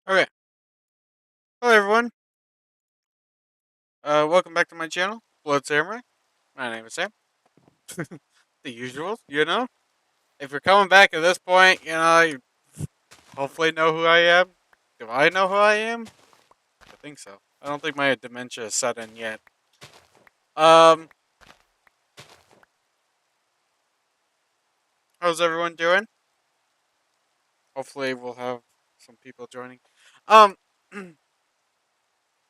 Okay. Hello, everyone. Welcome back to my channel, Blood Samurai. My name is Sam. The usual, you know. If you're coming back at this point, you hopefully know who I am. Do I know who I am? I think so. I don't think my dementia is set in yet. Um, how's everyone doing? Hopefully, we'll have some people joining. Um, but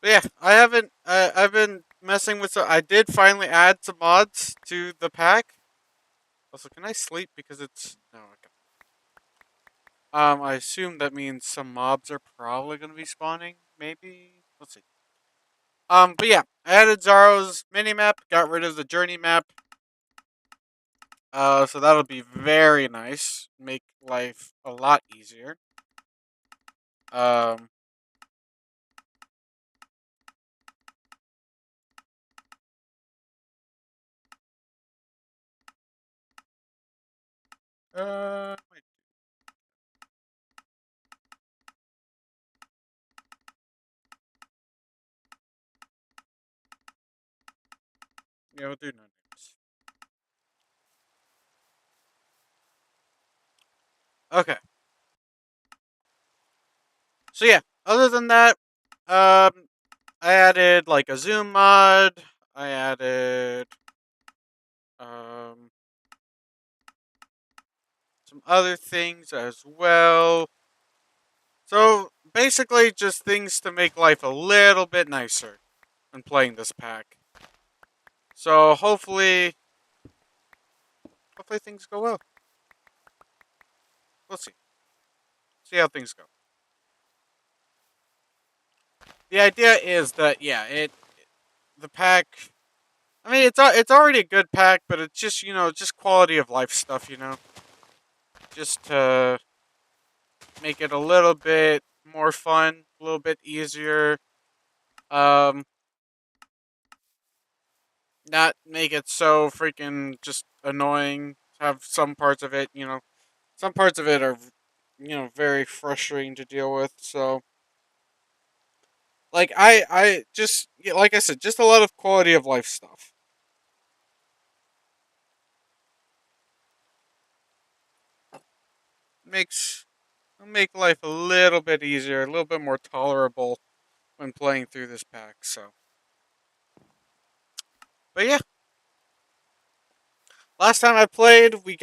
yeah, I haven't. I've been messing with. I did finally add some mods to the pack. Also, can I sleep because it's no? Okay. I assume that means some mobs are probably going to be spawning. Maybe. Let's see. But yeah, I added Zaro's mini map. Got rid of the journey map. So that'll be very nice. Make life a lot easier. Um. Wait. Yeah, we'll do no names. Okay. So yeah. Other than that, um, I added like a zoom mod. I added um some other things as well. So basically, just things to make life a little bit nicer when playing this pack. So hopefully things go well. We'll see how things go. The idea is that yeah, the pack. I mean, it's already a good pack, but it's just just quality of life stuff. Just to make it a little bit more fun, a little bit easier. Um, Not make it so freaking just annoying. Have some parts of it, some parts of it are very frustrating to deal with. So like I just yeah, like I said, just a lot of quality of life stuff makes make life a little bit easier, a little bit more tolerable when playing through this pack. So but yeah, last time I played we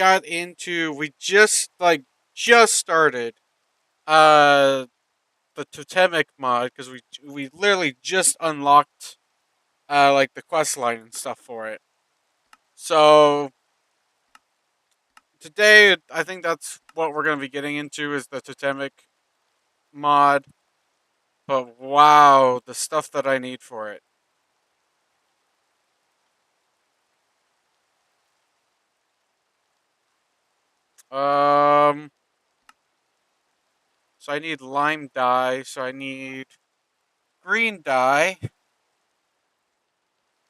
just started uh the totemic mod because we literally just unlocked like the quest line and stuff for it. So today, I think that's what we're going to be getting into is the totemic mod. But wow, the stuff that I need for it. Um, so I need lime dye. So I need green dye.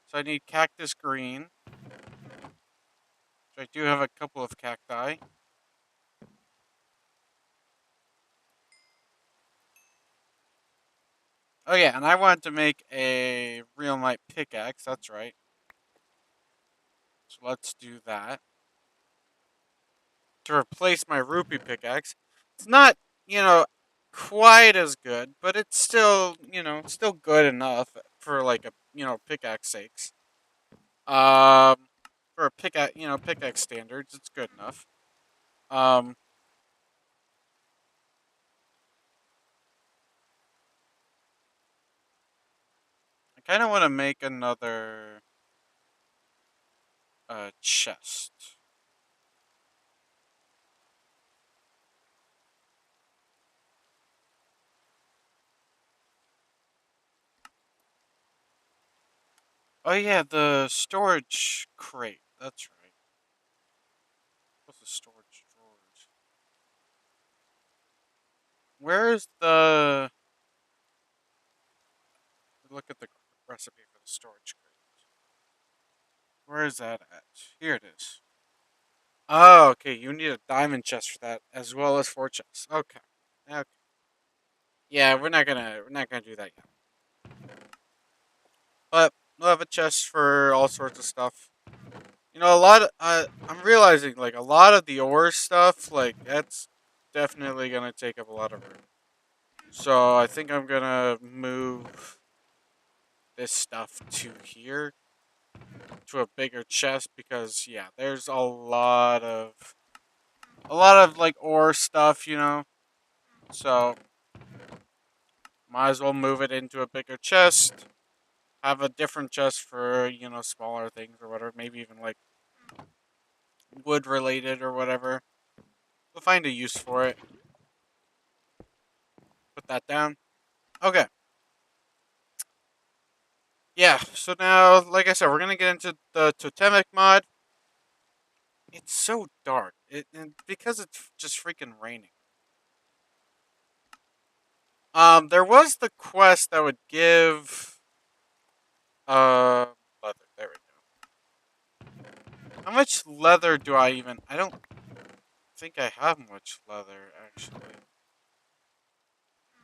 So I need cactus green. So I do have a couple of cacti. Oh yeah, and I wanted to make a real light pickaxe. That's right. So let's do that to replace my rupee pickaxe. It's not, you know, quite as good, but it's still, still good enough for like a, pickaxe sakes. Um, for a pickaxe, pickaxe standards, it's good enough. Um, I kind of want to make another chest. Oh yeah, the storage crate. That's right. What's the storage drawers? Where's the? Look at the recipe for the storage crate. Where is that at? Here it is. Oh, okay. You need a diamond chest for that, as well as four chests. Okay. Okay. Yeah, we're not gonna do that yet. But we'll have a chest for all sorts of stuff. You know, a lot of I'm realizing like a lot of the ore stuff, like that's definitely gonna take up a lot of room. So I think I'm gonna move this stuff to here to a bigger chest because yeah, there's a lot of like ore stuff, you know. So might as well move it into a bigger chest. Have a different chest for, you know, smaller things or whatever, maybe even like wood related or whatever. We'll find a use for it. Put that down. Okay. Yeah, so now, like I said, we're gonna get into the totemic mod. It's so dark. And because it's just freaking raining. There was the quest that would give leather. There we go. How much leather do I even? I don't think I have much leather actually.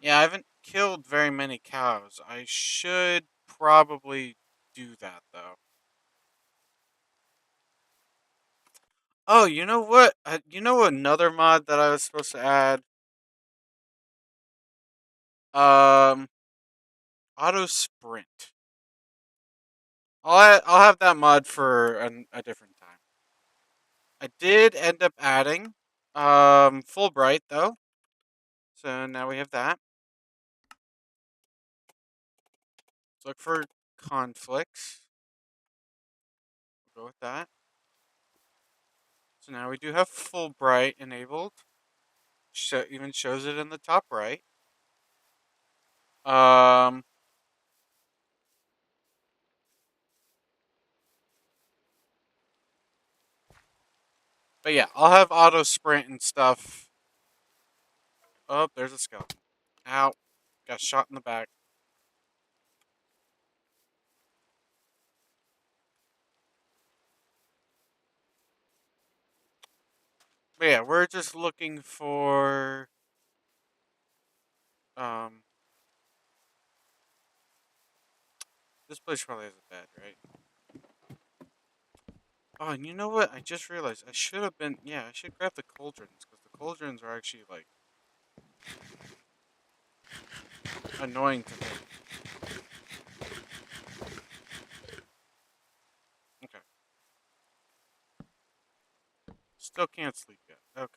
Yeah, I haven't killed very many cows. I should probably do that though. Oh, you know what? You know another mod that I was supposed to add? Um, auto sprint. I'll have that mod for a different time. I did end up adding Fulbright though, so now we have that. Let's look for conflicts. We'll go with that. So now we do have Fulbright enabled. Even shows it in the top right. Um, but yeah, I'll have auto sprint and stuff. Oh, there's a skeleton. Ow, got shot in the back. But yeah, we're just looking for um. This place probably has a bed, right? Oh, and you know what? I just realized I should have been. Yeah, I should grab the cauldrons because the cauldrons are actually like annoying to me. Okay, still can't sleep yet. Okay.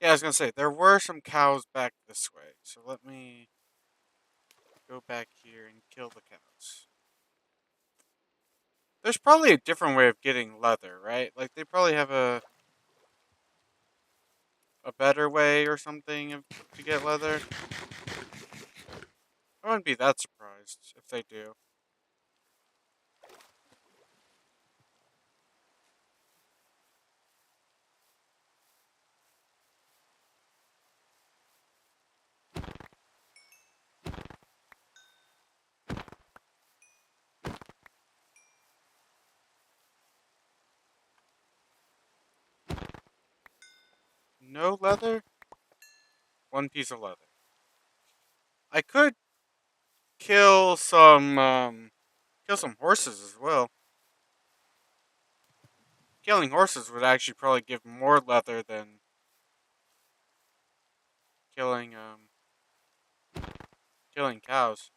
Yeah, I was gonna say there were some cows back this way, so let me go back here and kill the cows. There's probably a different way of getting leather, right? Like they probably have a better way or something to get leather. I wouldn't be that surprised if they do. No leather? One piece of leather. I could kill some horses as well. Killing horses would actually probably give more leather than killing killing cows.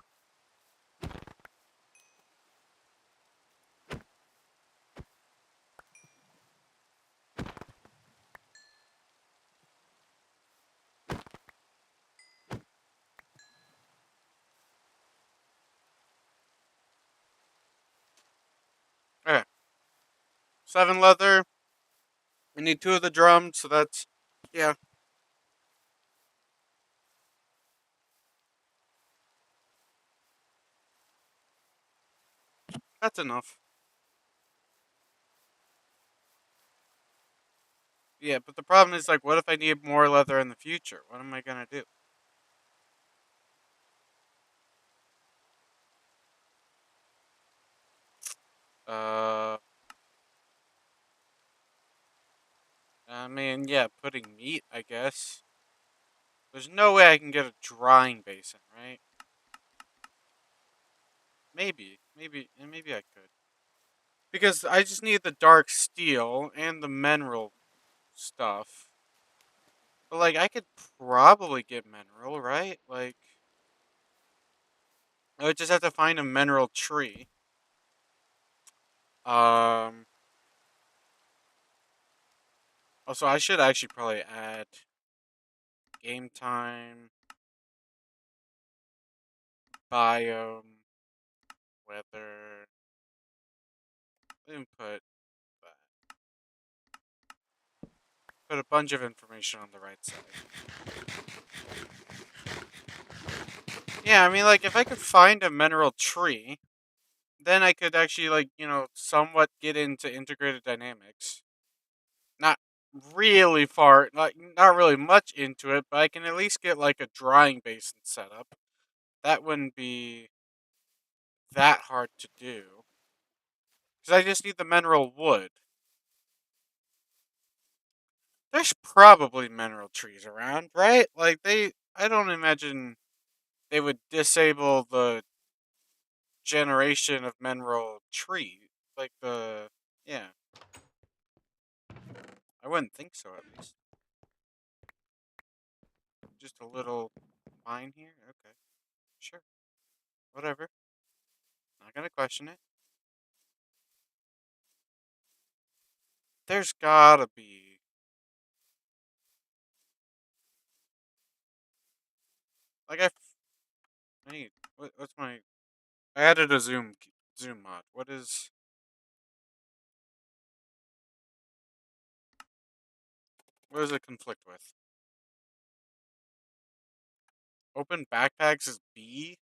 Okay. 7 leather. We need 2 of the drums, so that's yeah, that's enough. Yeah, but the problem is like what if I need more leather in the future? What am I gonna do? Uh I mean, yeah, putting meat, I guess. There's no way I can get a drying basin, right? Maybe I could. Because I just need the dark steel and the mineral stuff. But, like, I could probably get mineral, right? Like, I would just have to find a mineral tree. Um, Also, I should actually probably add game time, biome, weather, input, put a bunch of information on the right side. Yeah, I mean, like, if I could find a mineral tree, then I could actually, like, somewhat get into integrated dynamics. Not really far, like, not really much into it, but I can at least get, like, a drying basin set up. That wouldn't be that hard to do. Because I just need the mineral wood. There's probably mineral trees around, right? Like, I don't imagine they would disable the generation of mineral tree. Like, yeah, I wouldn't think so at least. Just a little mine here? Okay, sure. Whatever. Not gonna question it. There's gotta be. Like, I need. What's my. I added a zoom mod. What does it conflict with? Open backpacks is B?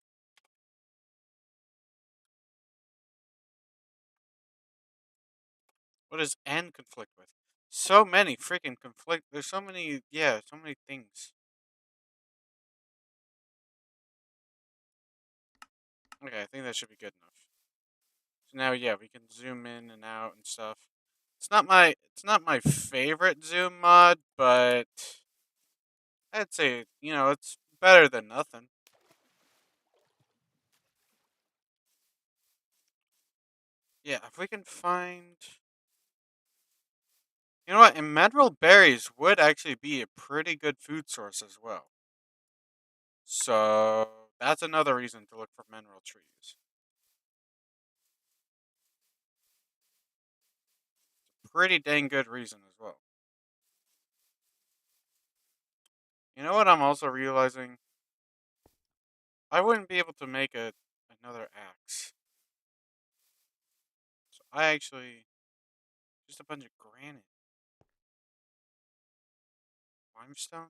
What does N conflict with? So many freaking conflict. There's so many, yeah, so many things. Okay, I think that should be good enough. So now, yeah, we can zoom in and out and stuff. It's not my favorite zoom mod, but I'd say, it's better than nothing. Yeah, if we can find, you know what, and mineral berries would actually be a pretty good food source as well. So that's another reason to look for mineral trees. Pretty dang good reason as well. You know what I'm also realizing? I wouldn't be able to make another axe. So I actually just a bunch of granite, limestone.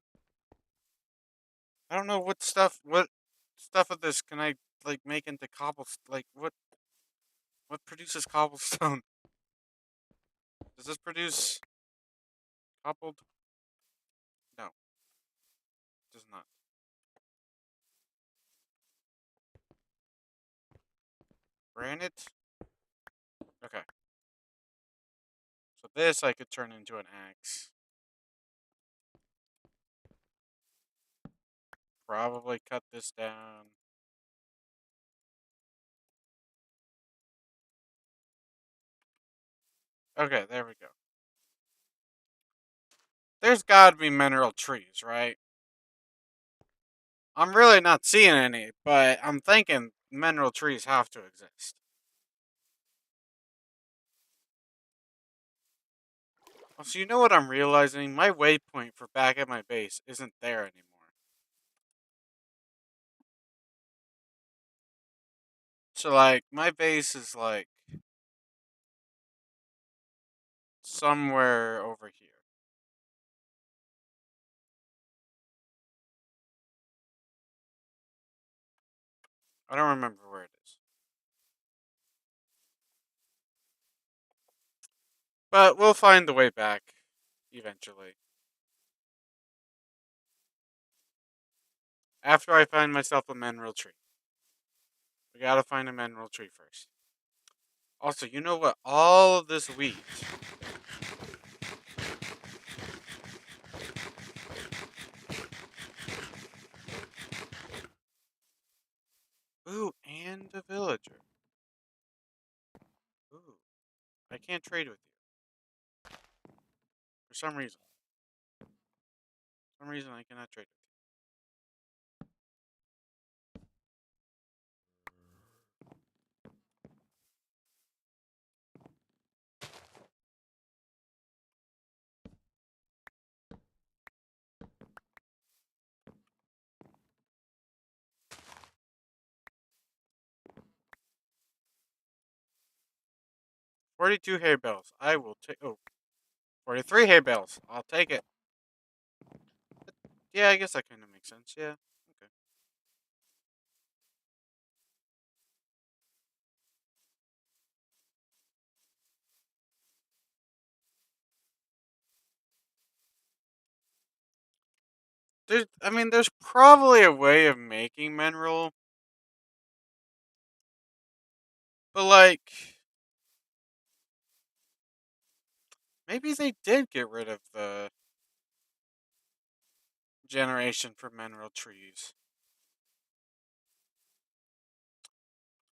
I don't know what stuff of this can I like make into cobblestone. Like what produces cobblestone? Does this produce cobbled? No, it does not. Granite. Okay, so this I could turn into an axe. Probably cut this down. Okay, there we go. There's gotta be mineral trees, right? I'm really not seeing any, but I'm thinking mineral trees have to exist. So you know what I'm realizing? My waypoint for back at my base isn't there anymore. So like my base is like somewhere over here. I don't remember where it is. But we'll find the way back eventually. After I find myself a mineral tree. We gotta find a mineral tree first. Also, you know what? All of this wheat can't trade with you for some reason. For some reason I cannot trade with 42 hay bales. I will take. Oh, 43 hay bales. I'll take it. Yeah, I guess that kind of makes sense. Yeah. Okay. I mean, there's probably a way of making mineral, but like, maybe they did get rid of the generation for mineral trees.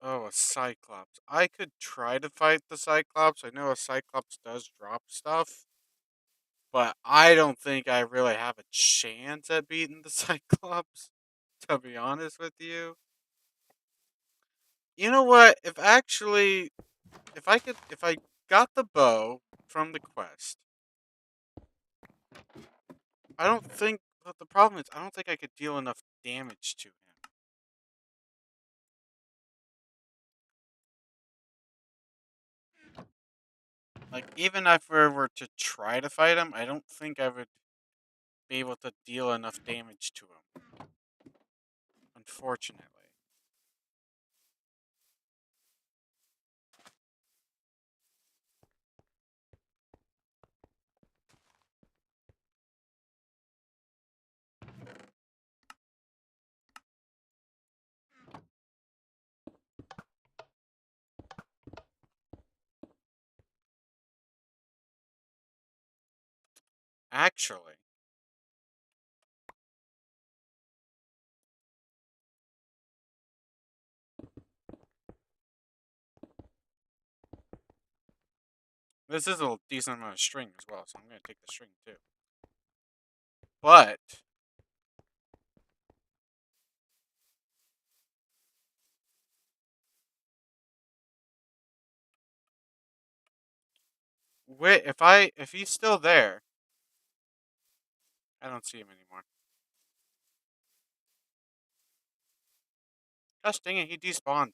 Oh, a cyclops. I could try to fight the cyclops. I know a cyclops does drop stuff, but I don't think I really have a chance at beating the cyclops. To be honest with you, you know what? If I got the bow from the quest, I don't think. But the problem is, I don't think I could deal enough damage to him. Like, even if we were to try to fight him, I don't think I would be able to deal enough damage to him. Unfortunately. Actually, this is a decent amount of string as well, so I'm gonna take the string too. But wait, if he's still there, I don't see him anymore. Gosh dang it, he despawned.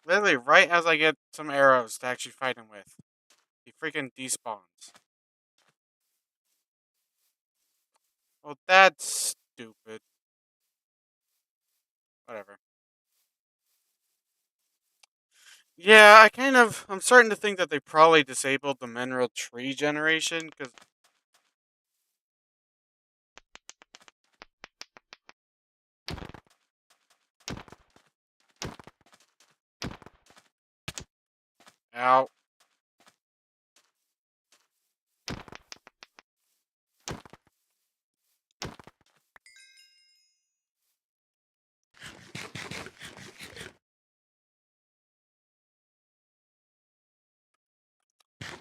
Literally, right as I get some arrows to actually fight him with, he freaking despawns. Well, that's stupid. Whatever. Yeah, I'm starting to think that they probably disabled the mineral tree generation, because, ow.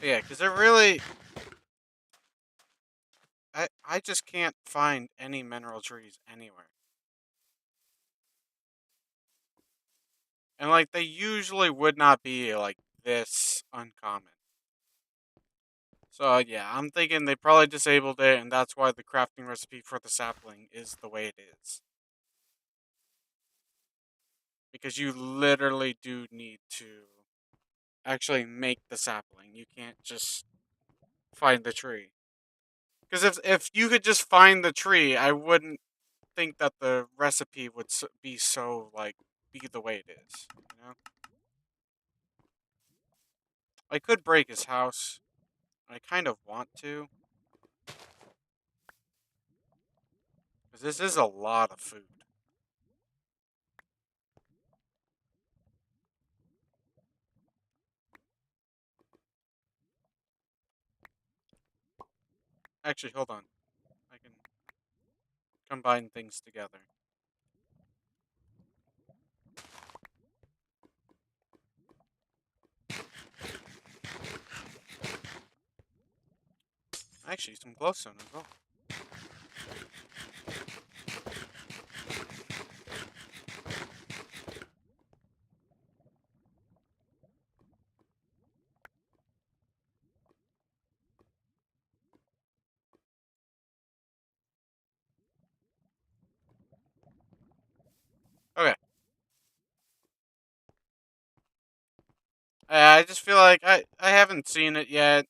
Yeah, because it really, I just can't find any mineral trees anywhere. And, like, they usually would not be, like, this uncommon. So, yeah, I'm thinking they probably disabled it, and that's why the crafting recipe for the sapling is the way it is. Because you literally do need to actually make the sapling. You can't just find the tree. Because if you could just find the tree, I wouldn't think that the recipe would be so, like, be the way it is. You know? I could break his house. I kind of want to. Because this is a lot of food. Actually, hold on. I can combine things together. Actually, some glowstone as well. Okay. I just feel like I haven't seen it yet.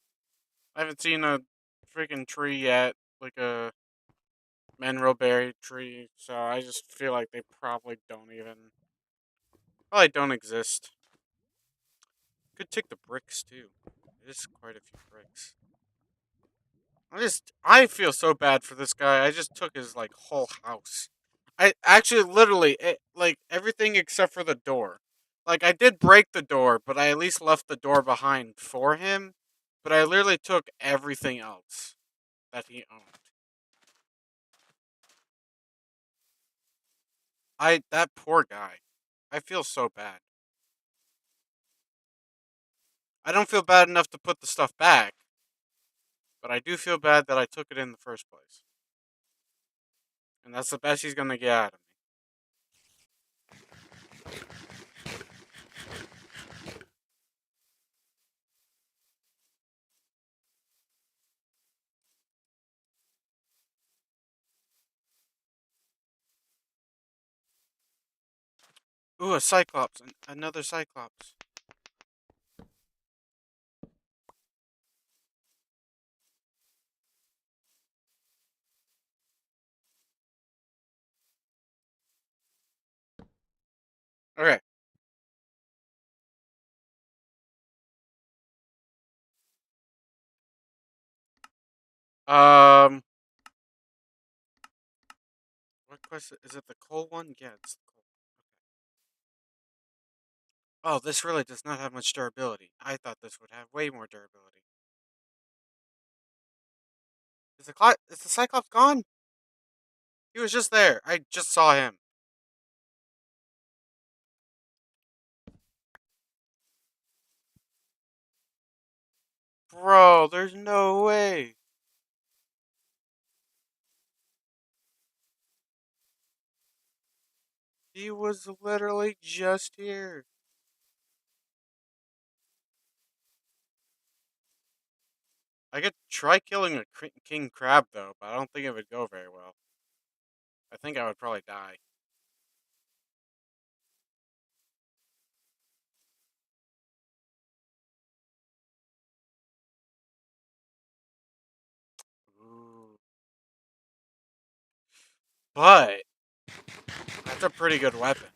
I haven't seen a freaking tree yet, like a manroberry tree. So I just feel like they probably don't exist. Could take the bricks too. There's quite a few bricks. I feel so bad for this guy. I just took his like whole house. I actually literally like everything except for the door. Like I did break the door, but I at least left the door behind for him. But I literally took everything else that he owned. That poor guy. I feel so bad. I don't feel bad enough to put the stuff back, but I do feel bad that I took it in the first place. And that's the best he's gonna get out of me. Ooh, a cyclops. Another cyclops. Okay. Um, what quest is it? The coal one? Yeah, it's the coal. Oh, this really does not have much durability. I thought this would have way more durability. Is the cyclops gone? He was just there. I just saw him. Bro, there's no way. He was literally just here. I could try killing a king crab though, but I don't think it would go very well. I think I would probably die. Ooh. But that's a pretty good weapon.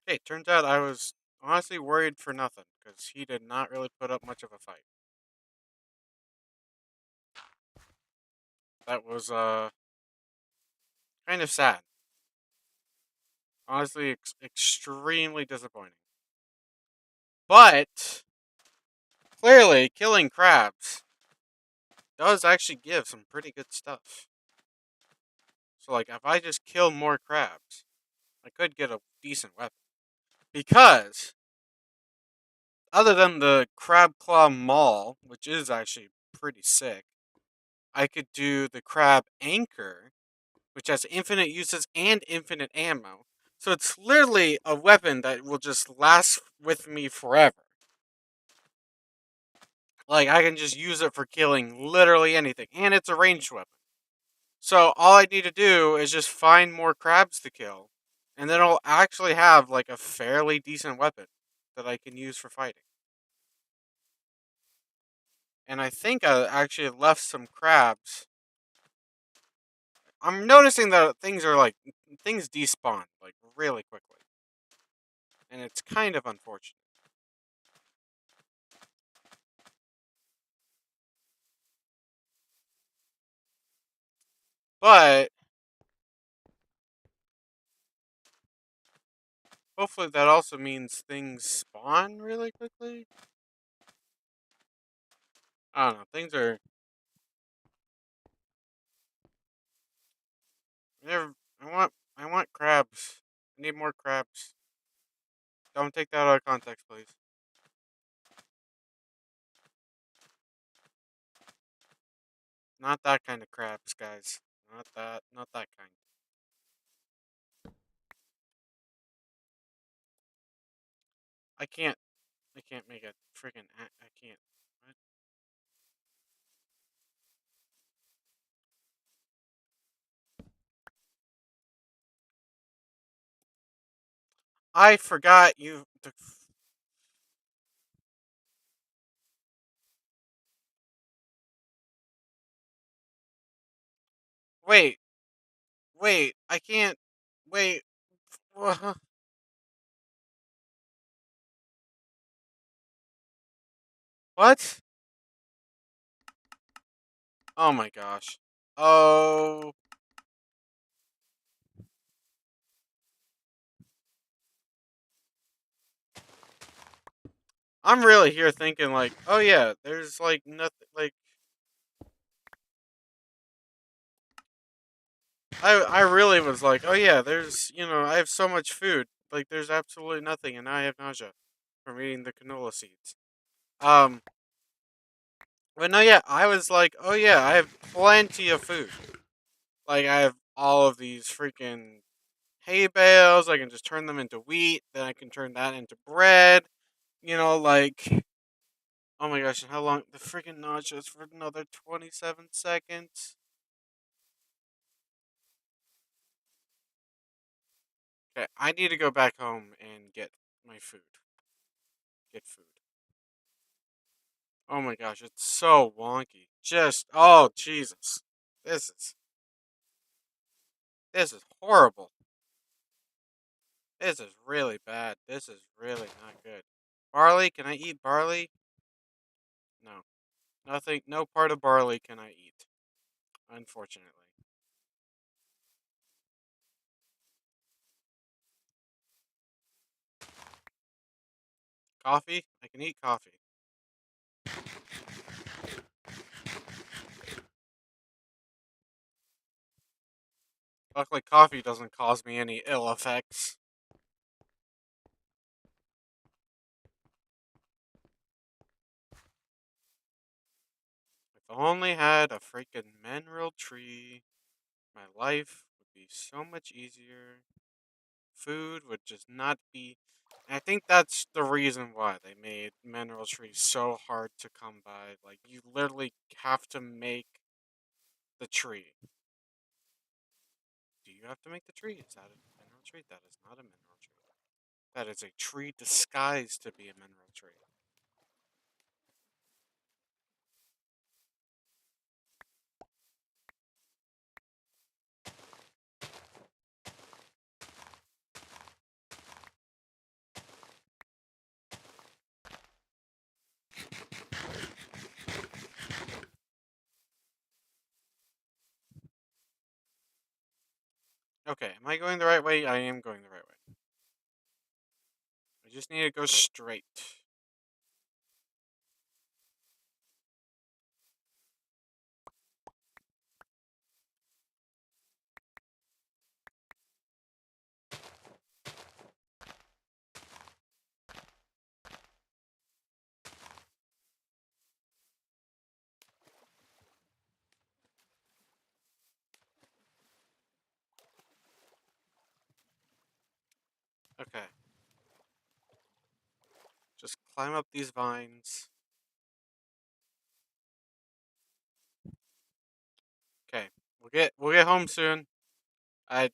Hey, turns out I was honestly worried for nothing because he did not really put up much of a fight. That was kind of sad. Honestly, extremely disappointing. But clearly, killing crabs does actually give some pretty good stuff. So, like, if I just kill more crabs, I could get a decent weapon. Because, other than the crab claw maul, which is actually pretty sick, I could do the crab anchor, which has infinite uses and infinite ammo. So it's literally a weapon that will just last with me forever. Like, I can just use it for killing literally anything. And it's a ranged weapon. So all I need to do is just find more crabs to kill. And then I'll actually have, like, a fairly decent weapon that I can use for fighting. And I think I actually left some crabs. I'm noticing that things despawn, like, really quickly. and it's kind of unfortunate. But hopefully that also means things spawn really quickly. I don't know. Things are. Never. I want. I want crabs. I need more crabs. Don't take that out of context, please. Not that kind of crabs, guys. Not that. Not that kind. I can't. I can't make a freaking. I can't. What? I forgot you. Wait. Wait. I can't. Wait. What? Oh my gosh. Oh. I'm really here thinking like, oh yeah, there's like nothing like I really was like, oh yeah, there's I have so much food. Like there's absolutely nothing and now I have nausea from eating the canola seeds. Um but no yeah, I was like, oh yeah, I have plenty of food. Like I have all of these freaking hay bales, I can just turn them into wheat, then I can turn that into bread. Like oh my gosh, and how long the freaking nausea is for another 27 seconds. Okay, I need to go back home and get my food. Get food. Oh my gosh, it's so wonky. Just oh Jesus. This is this is horrible. This is really bad. This is really not good. Barley, can I eat barley? No. Nothing no part of barley can I eat. Unfortunately. Coffee? I can eat coffee. Luckily coffee doesn't cause me any ill effects. If I only had a freaking mineral tree, my life would be so much easier. Food would just not be. I think that's the reason why they made mineral trees so hard to come by. Like you literally have to make the tree. Do you have to make the tree? Is that a mineral tree? That is not a mineral tree. That is a tree disguised to be a mineral tree. Okay, am I going the right way? I am going the right way. I just need to go straight. Okay, just climb up these vines. Okay, we'll get home soon. I'm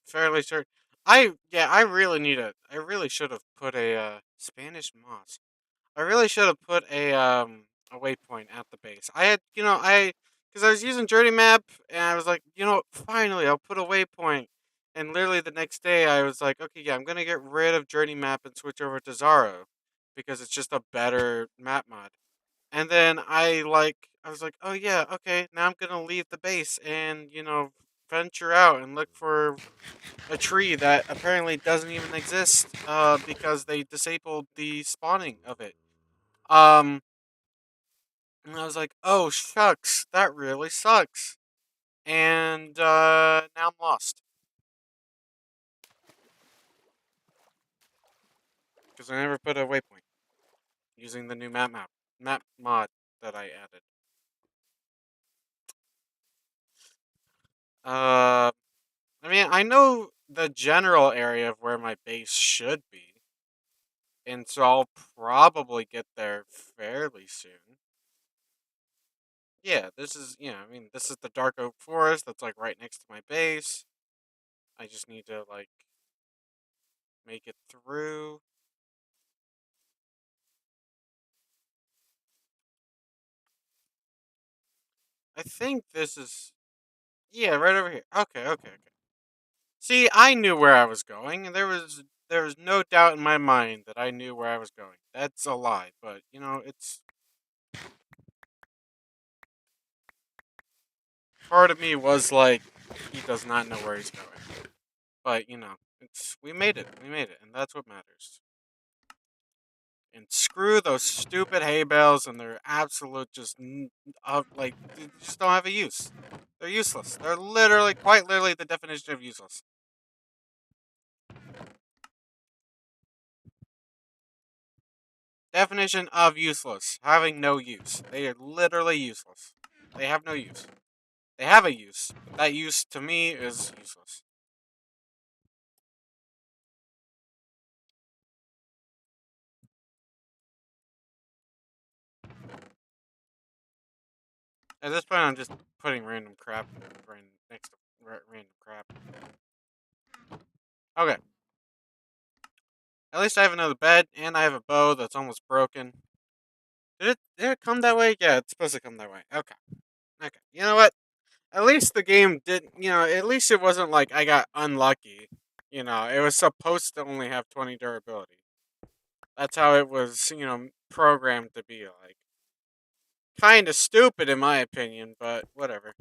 fairly certain. I really need I really should have put a Spanish moss. I really should have put a waypoint at the base. I had because I was using Journey Map and I was like, finally I'll put a waypoint. And literally the next next day I was like, okay, yeah, I'm gonna get rid of Journey Map and switch over to Zaro because it's just a better map mod. And then I was like, oh yeah, okay, now I'm gonna leave the base and venture out and look for a tree that apparently doesn't even exist because they disabled the spawning of it. Um, and I was like, oh shucks, that really sucks. And now I'm lost because I never put a waypoint using the new map mod that I added. Uh, I mean, I know the general area of where my base should be, and so I'll probably get there fairly soon. Yeah, I mean, this is the Dark Oak Forest that's like right next to my base. I just need to like make it through. I think this is yeah, right over here. Okay, okay, okay. See, I knew where I was going, and there was no doubt in my mind that I knew where I was going. That's a lie, but it's part of me was like, he does not know where he's going. But it's we made it. We made it, and that's what matters. And screw those stupid hay bales and their absolute like they just don't have a use. They're useless. They're literally, quite literally, the definition of useless. Definition of useless: having no use. They are literally useless. They have no use. They have a use, but that use to me is useless. At this point, I'm just putting random crap next to random crap. Okay. At least I have another bed, and I have a bow that's almost broken. Did it come that way? Yeah, it's supposed to come that way. Okay. Okay. You know what? At least the game didn't. At least it wasn't like I got unlucky. It was supposed to only have 20 durability. That's how it was. Programmed to be like. Kind of stupid in my opinion, but whatever.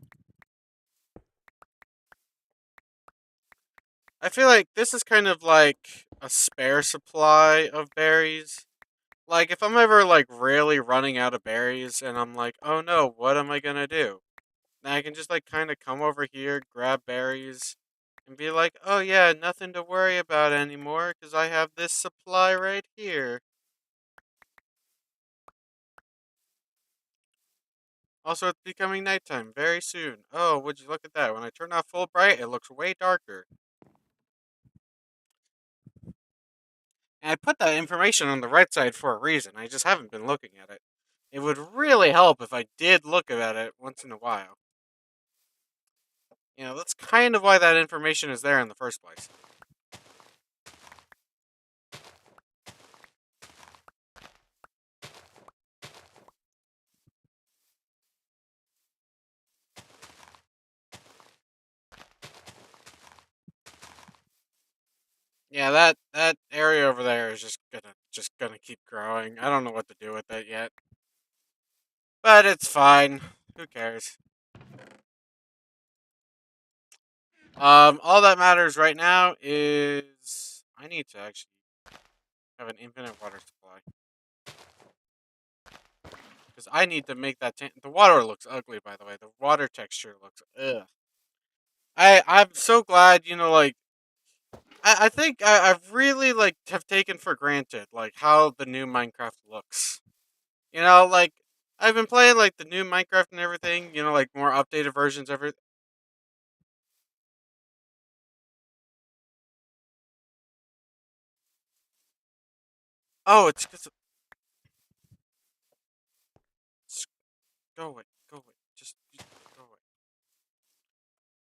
I feel like this is kind of like a spare supply of berries. Like if I'm ever like really running out of berries and I'm like, "Oh no, what am I going to do?" Then I can just like kind of come over here, grab berries and be like, "Oh yeah, nothing to worry about anymore cuz I have this supply right here." Also, it's becoming nighttime very soon. Oh, would you look at that? When I turn off full bright, it looks way darker. And I put that information on the right side for a reason. I just haven't been looking at it. It would really help if I did look at it once in a while. That's kind of why that information is there in the first place. Yeah, that area over there is just gonna keep growing. I don't know what to do with it yet, but it's fine. Who cares? All that matters right now is I need to actually have an infinite water supply because I need to make that. The water looks ugly, by the way. The water texture looks ugh. I'm so glad, like I think I've really like have taken for granted like how the new Minecraft looks. Like I've been playing like the new Minecraft and everything. Like more updated versions. Oh, it's go away, go away, just go away.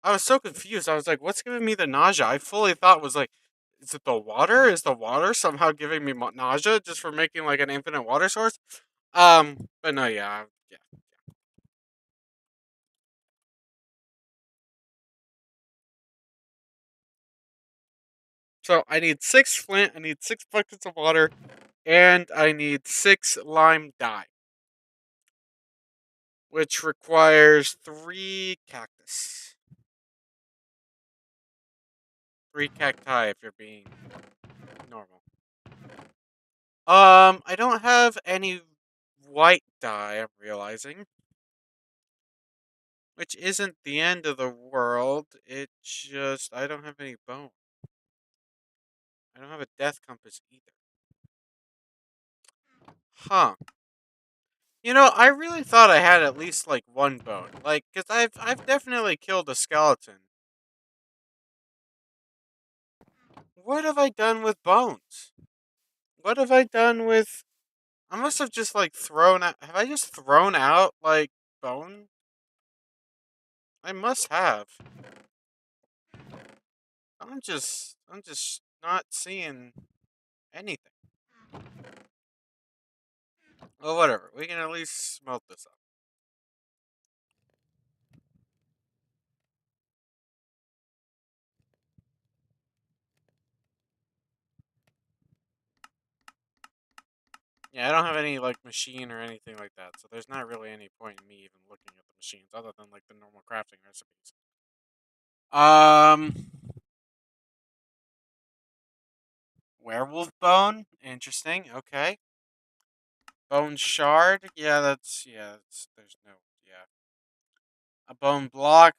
I was so confused. I was like, "What's giving me the nausea?" I fully thought was like, "Is it the water? Is the water somehow giving me nausea just for making like an infinite water source?" But no, yeah, yeah. So I need 6 flint, I need 6 buckets of water, and I need 6 lime dye, which requires 3 cactus. 3 cacti if you're being normal. I don't have any white dye, I'm realizing. Which isn't the end of the world. It just I don't have any bone. I don't have a death compass either. Huh. I really thought I had at least like one bone. Like, cause I've definitely killed a skeleton. What have I done with bones? What have I done with? I must have just like thrown out. Have I just thrown out like bone? I must have. I'm just not seeing anything. Well, whatever. We can at least smelt this up. Yeah, I don't have any like machine or anything like that, so there's not really any point in me even looking at the machines other than like the normal crafting recipes. Um, werewolf bone, interesting. Okay, bone shard. There's no. Yeah, a bone block.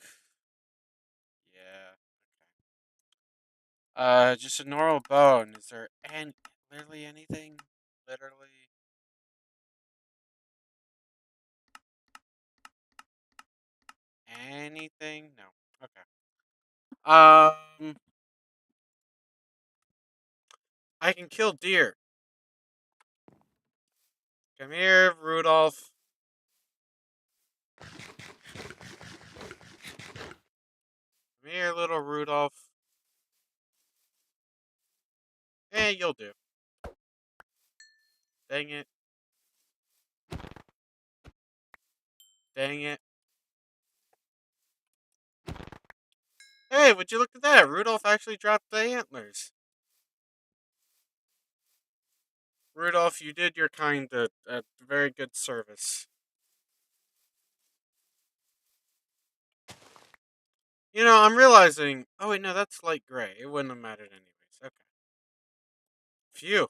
Yeah. Just a normal bone. Is there literally anything? Literally anything? No. Okay. Um, I can kill deer. Come here, Rudolph. Come here, little Rudolph. You'll do. Dang it. Dang it. Hey, would you look at that? Rudolph actually dropped the antlers. Rudolph, you did your kind a very good service. I'm realizing. Oh wait, no, that's light gray. It wouldn't have mattered anyways. Okay. Phew.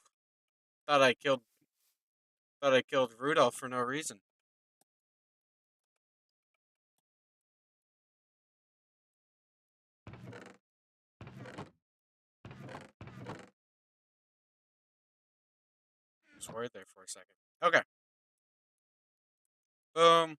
Thought I killed. Thought I killed Rudolph for no reason. Just worried there for a second. Okay. Boom.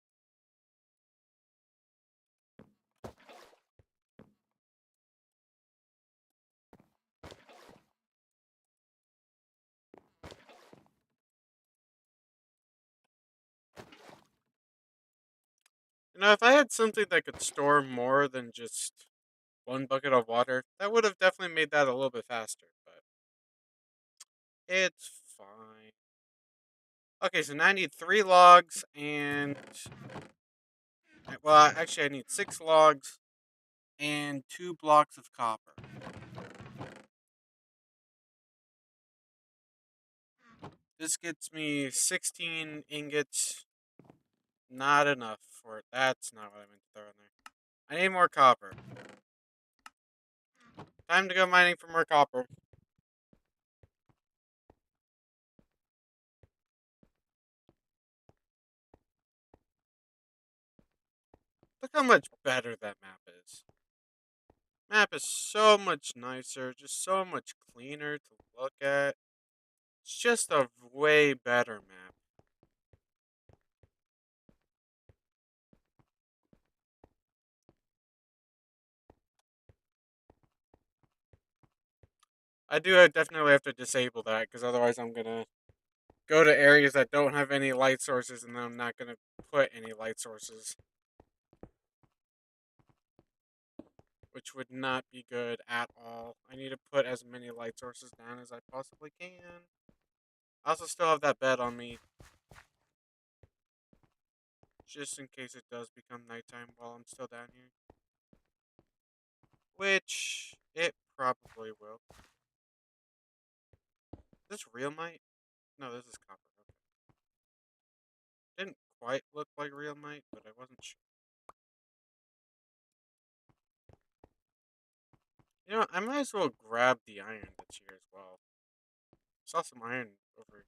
If I had something that could store more than just one bucket of water, that would have definitely made that a little bit faster. But it's fine. Okay, so now I need 3 logs and well, actually, I need 6 logs and 2 blocks of copper. This gets me 16 ingots. Not enough for it. That's not what I meant to throw in there. I need more copper. Time to go mining for more copper. Look how much better that map is. Map is so much nicer, just so much cleaner to look at. It's just a way better map. I do definitely have to disable that because otherwise I'm gonna go to areas that don't have any light sources and then I'm not gonna put any light sources, which would not be good at all. I need to put as many light sources down as I possibly can. I also still have that bed on me, just in case it does become nighttime while I'm still down here. Which it probably will. this real might? No, this is copper. Okay. Didn't quite look like real might, but I wasn't sure. You know, I might as well grab the iron that's here as well. Saw some iron over here.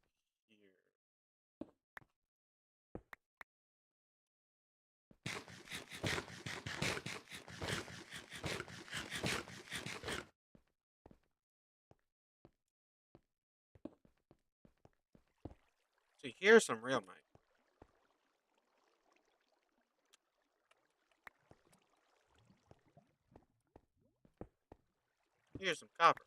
See, here's some real might. Here's some copper.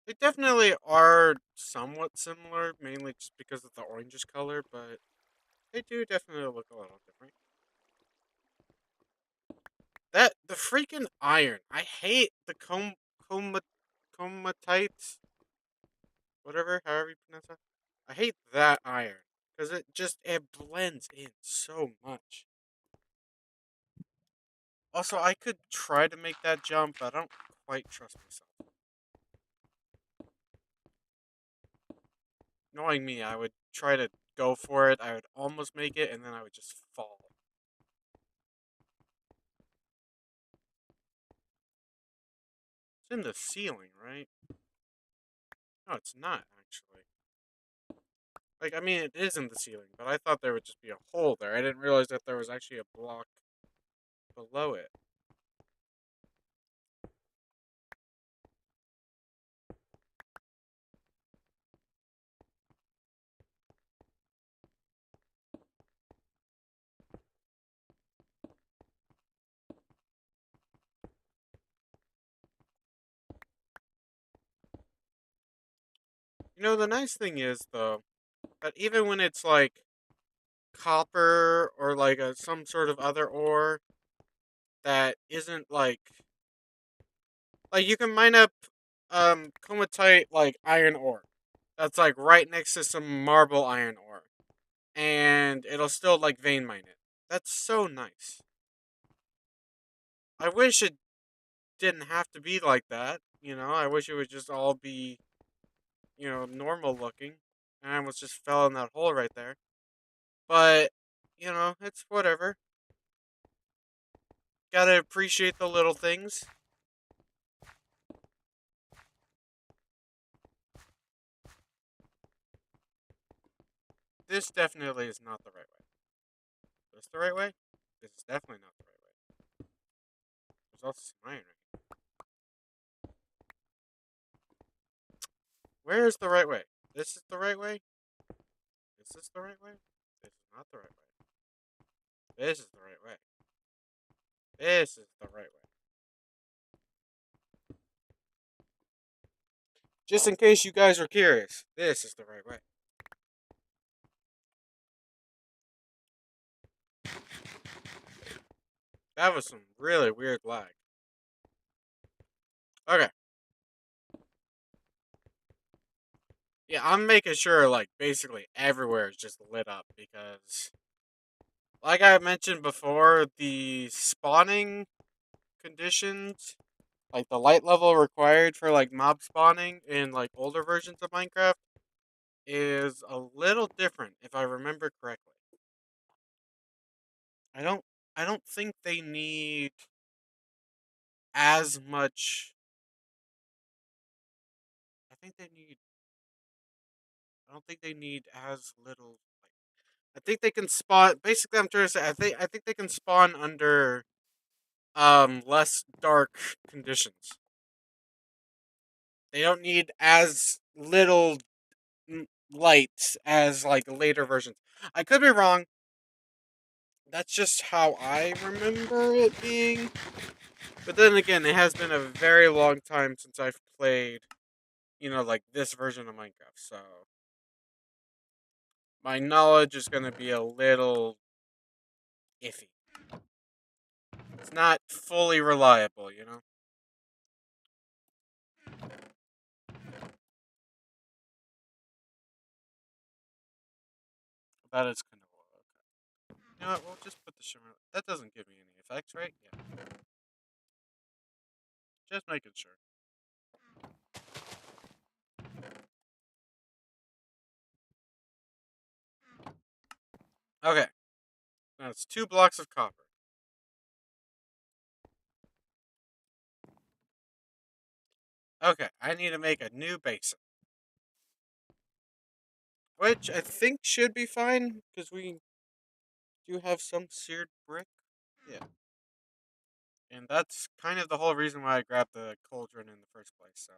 They definitely are somewhat similar, mainly just because of the orangish color, but they do definitely look a little different. That the freaking iron. I hate the comatite, whatever, however you pronounce that. I hate that iron because it blends in so much. Also, I could try to make that jump, but I don't quite trust myself. Knowing me, I would try to go for it. I would almost make it, and then I would just fall. It's in the ceiling, right? No, it's not actually. Like, I mean, it is in the ceiling, but I thought there would just be a hole there. I didn't realize that there was actually a block below it. You know, the nice thing is, though, that even when it's like copper or like some sort of other ore that isn't like you can mine up comatite like iron ore that's like right next to some marble iron ore, and it'll still like vein mine it. That's so nice. I wish it didn't have to be like that. You know, I wish it would just all be, normal looking. And I almost just fell in that hole right there. But, it's whatever. Gotta appreciate the little things. This definitely is not the right way. Is this the right way? This is definitely not the right way. There's also some iron right here. Where is the right way? This is the right way? Is this the right way? This is not the right way. This is the right way. This is the right way. Just in case you guys are curious, this is the right way. That was some really weird lag. Okay. Yeah, I'm making sure, like, basically everywhere is just lit up because, like I mentioned before, the spawning conditions, like the light level required for, like, mob spawning in, like, older versions of Minecraft is a little different, if I remember correctly. I don't, I don't think they need as much. I think they need. I don't think they need as little. I think they can spawn. Basically, I'm trying to say. I think they can spawn under less dark conditions. They don't need as little light as like later versions. I could be wrong. That's just how I remember it being. But then again, it has been a very long time since I've played, like this version of Minecraft. So my knowledge is going to be a little iffy. It's not fully reliable. That is kind of okay. You know what? We'll just put the shimmer. That doesn't give me any effects, right? Yeah. Just making sure. Okay. Now it's 2 blocks of copper. Okay, I need to make a new basin, which I think should be fine because we do have some seared brick. Yeah, and that's kind of the whole reason why I grabbed the cauldron in the first place. So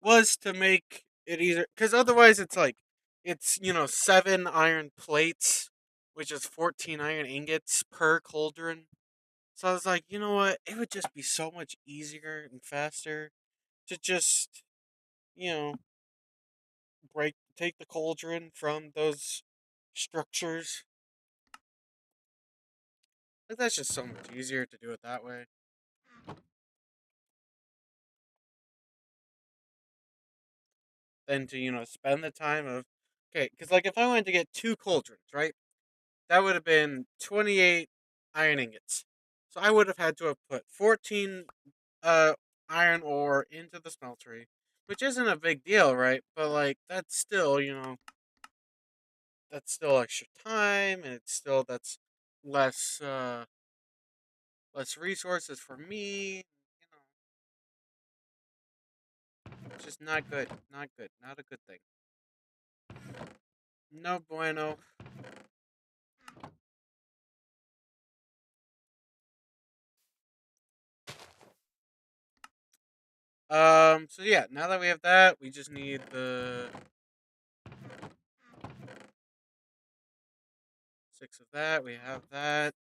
was to make it easier because otherwise it's like it's 7 iron plates, which is 14 iron ingots per cauldron. So I was like, you know what? It would just be so much easier and faster to just you know take the cauldron from those structures. Like that's just so much easier to do it that way than to spend the time of okay. Because like if I wanted to get 2 cauldrons, right? That would have been 28 iron ingots. So I would have had to have put 14 uh iron ore into the smeltery, which isn't a big deal, right? But like that's still extra time, and it's still that's less less resources for me. It's just not good. Not good. Not a good thing. No bueno. So yeah, now that we have that, we just need the 6 of that. We have that.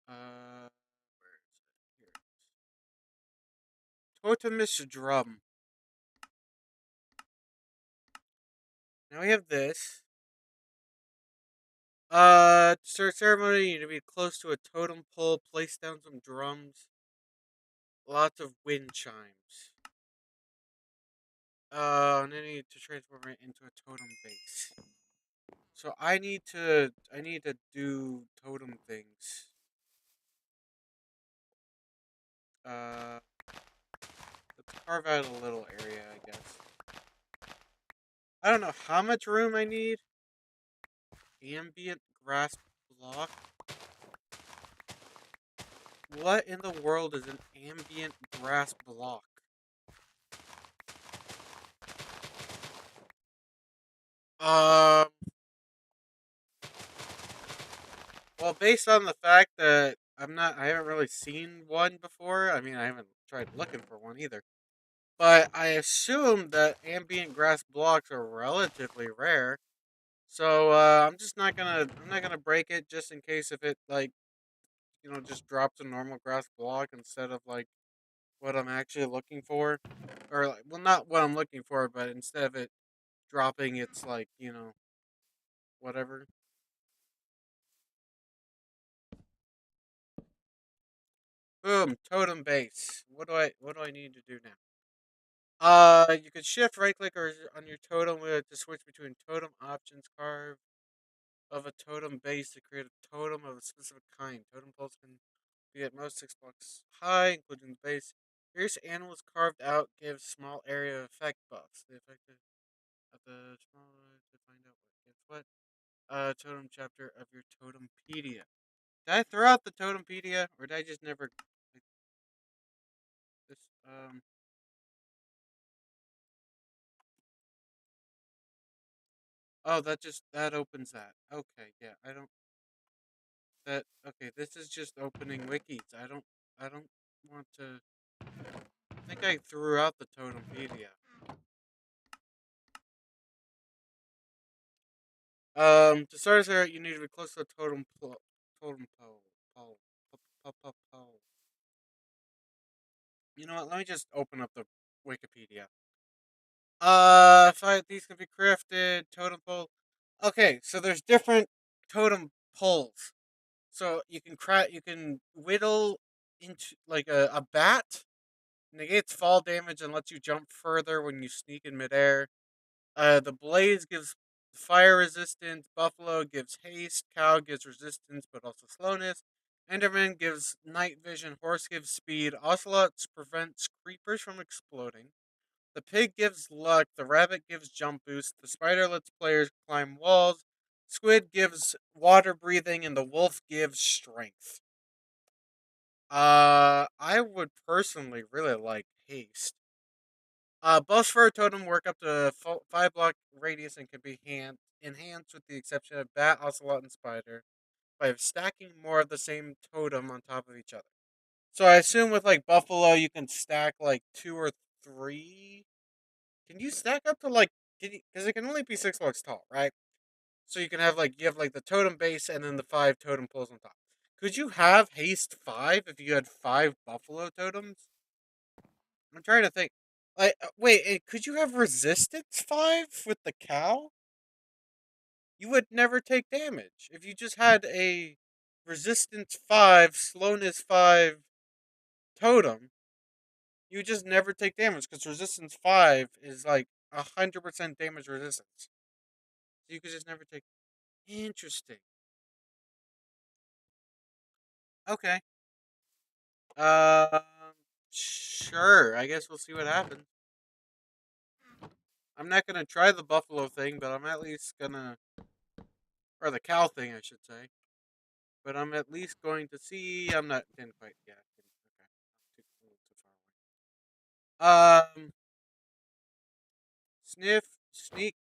Where is it? Here. Totemish drum. Now we have this. To start ceremony, you need to be close to a totem pole. Place down some drums. Lots of wind chimes. And then you need to transform it into a totem base. So I need to do totem things. Uh, let's carve out a little area, I guess. I don't know how much room I need. Ambient grass block. What in the world is an ambient grass block? Um, well, based on the fact that I haven't really seen one before. I mean, I haven't tried looking for one either. But I assume that ambient grass blocks are relatively rare. So I'm not gonna break it just in case if it like just drops a normal grass block instead of like what I'm actually looking for, or like well not what I'm looking for, but instead of it dropping, it's like whatever. Boom, totem base. What do I need to do now? You could shift right click or on your totem wheel to switch between totem options. Carve of a totem base to create a totem of a specific kind. Totem poles can be at most 6 blocks high, including the base. Various animals carved out give small area effect buffs. The effect of the small to find out what gives what. Totem chapter of your totempedia. Did I throw out the totempedia, or did I just never like this? Oh, that opens that. Okay, yeah. I don't that. Okay, this is just opening wikis. I don't want to. I think I threw out the totempedia. To start us out, you need to be close to a totem pole. Pole. Pole. You know what? Let me just open up the Wikipedia. These can be crafted. Totem pole. Okay, so there's different totem poles. So you can whittle into like a bat, negates fall damage and lets you jump further when you sneak in midair. The blaze gives fire resistance. Buffalo gives haste. Cow gives resistance, but also slowness. Enderman gives night vision. Horse gives speed. Ocelots prevents creepers from exploding. The pig gives luck. The rabbit gives jump boost. The spider lets players climb walls. Squid gives water breathing, and the wolf gives strength. I would personally really like haste. Buffs for a totem work up to 5 block radius and can be enhanced with the exception of bat, ocelot, and spider by stacking more of the same totem on top of each other. So I assume with like buffalo, you can stack like 2 or 3. Can you stack up to like? Because it can only be 6 blocks tall, right? So you can have like you have like the totem base and then the 5 totem poles on top. Could you have haste 5 if you had 5 buffalo totems? I'm trying to think. Like, wait, could you have resistance 5 with the cow? You would never take damage if you just had a resistance 5, slowness 5 totem. You would just never take damage because resistance 5 is like 100% damage resistance. So you could just never take. Interesting. Okay. Um. Sure. I guess we'll see what happens. I'm not gonna try the buffalo thing, but I'm at least gonna, or the cow thing, I should say. But I'm at least going to see. I'm not didn't quite. Yeah. Okay. I'm a little too far away. Sniff, sneak,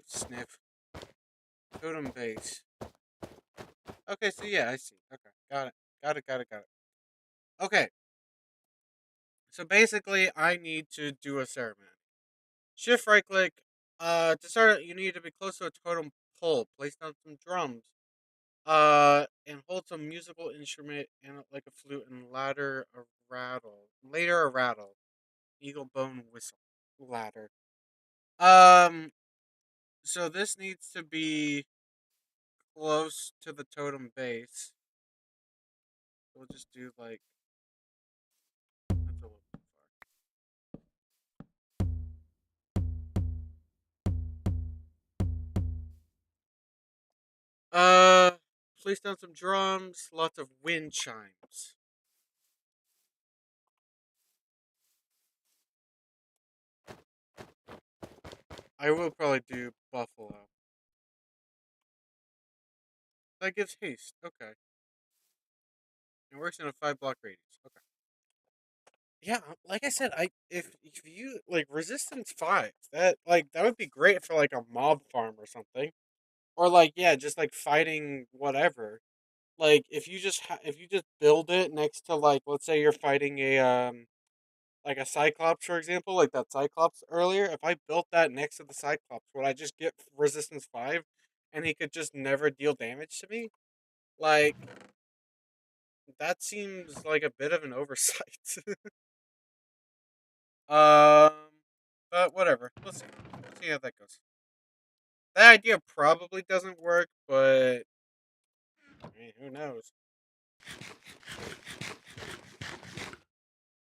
sniff, totem base. Okay. So yeah, I see. Okay. Got it. Got it. Got it. Got it. Okay. So basically, I need to do a ceremony. Shift right click. To start, you need to be close to a totem pole. Place down some drums. And hold some musical instrument and like a flute and ladder a rattle. Later a rattle. Eagle bone whistle. Ladder. Um. So this needs to be close to the totem base. We'll just do like that's a little too far. Place down some drums. Lots of wind chimes. I will probably do buffalo. That gives haste. Okay. It works in a 5 block radius. Okay. Yeah, like I said, I if you like resistance 5, that would be great for like a mob farm or something, or like yeah, just like fighting whatever. Like if you just build it next to like let's say you're fighting a like a cyclops for example, like that cyclops earlier. If I built that next to the cyclops, would I just get resistance 5, and he could just never deal damage to me? Like that seems like a bit of an oversight. Um, but whatever. We'll see how that goes. That idea probably doesn't work, but I mean, who knows?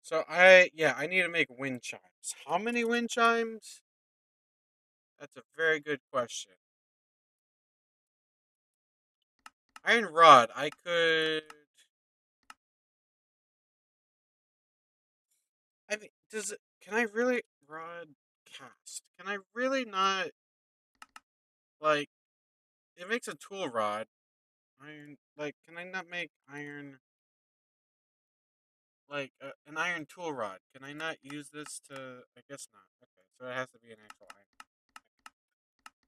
So I need to make wind chimes. How many wind chimes? That's a very good question. Iron rod. I could. I mean, does it? Can I really rod cast? Can I really not like? It makes a tool rod. Iron. Like, can I not make iron? Like an iron tool rod. Can I not use this to? I guess not. Okay, so it has to be an actual iron.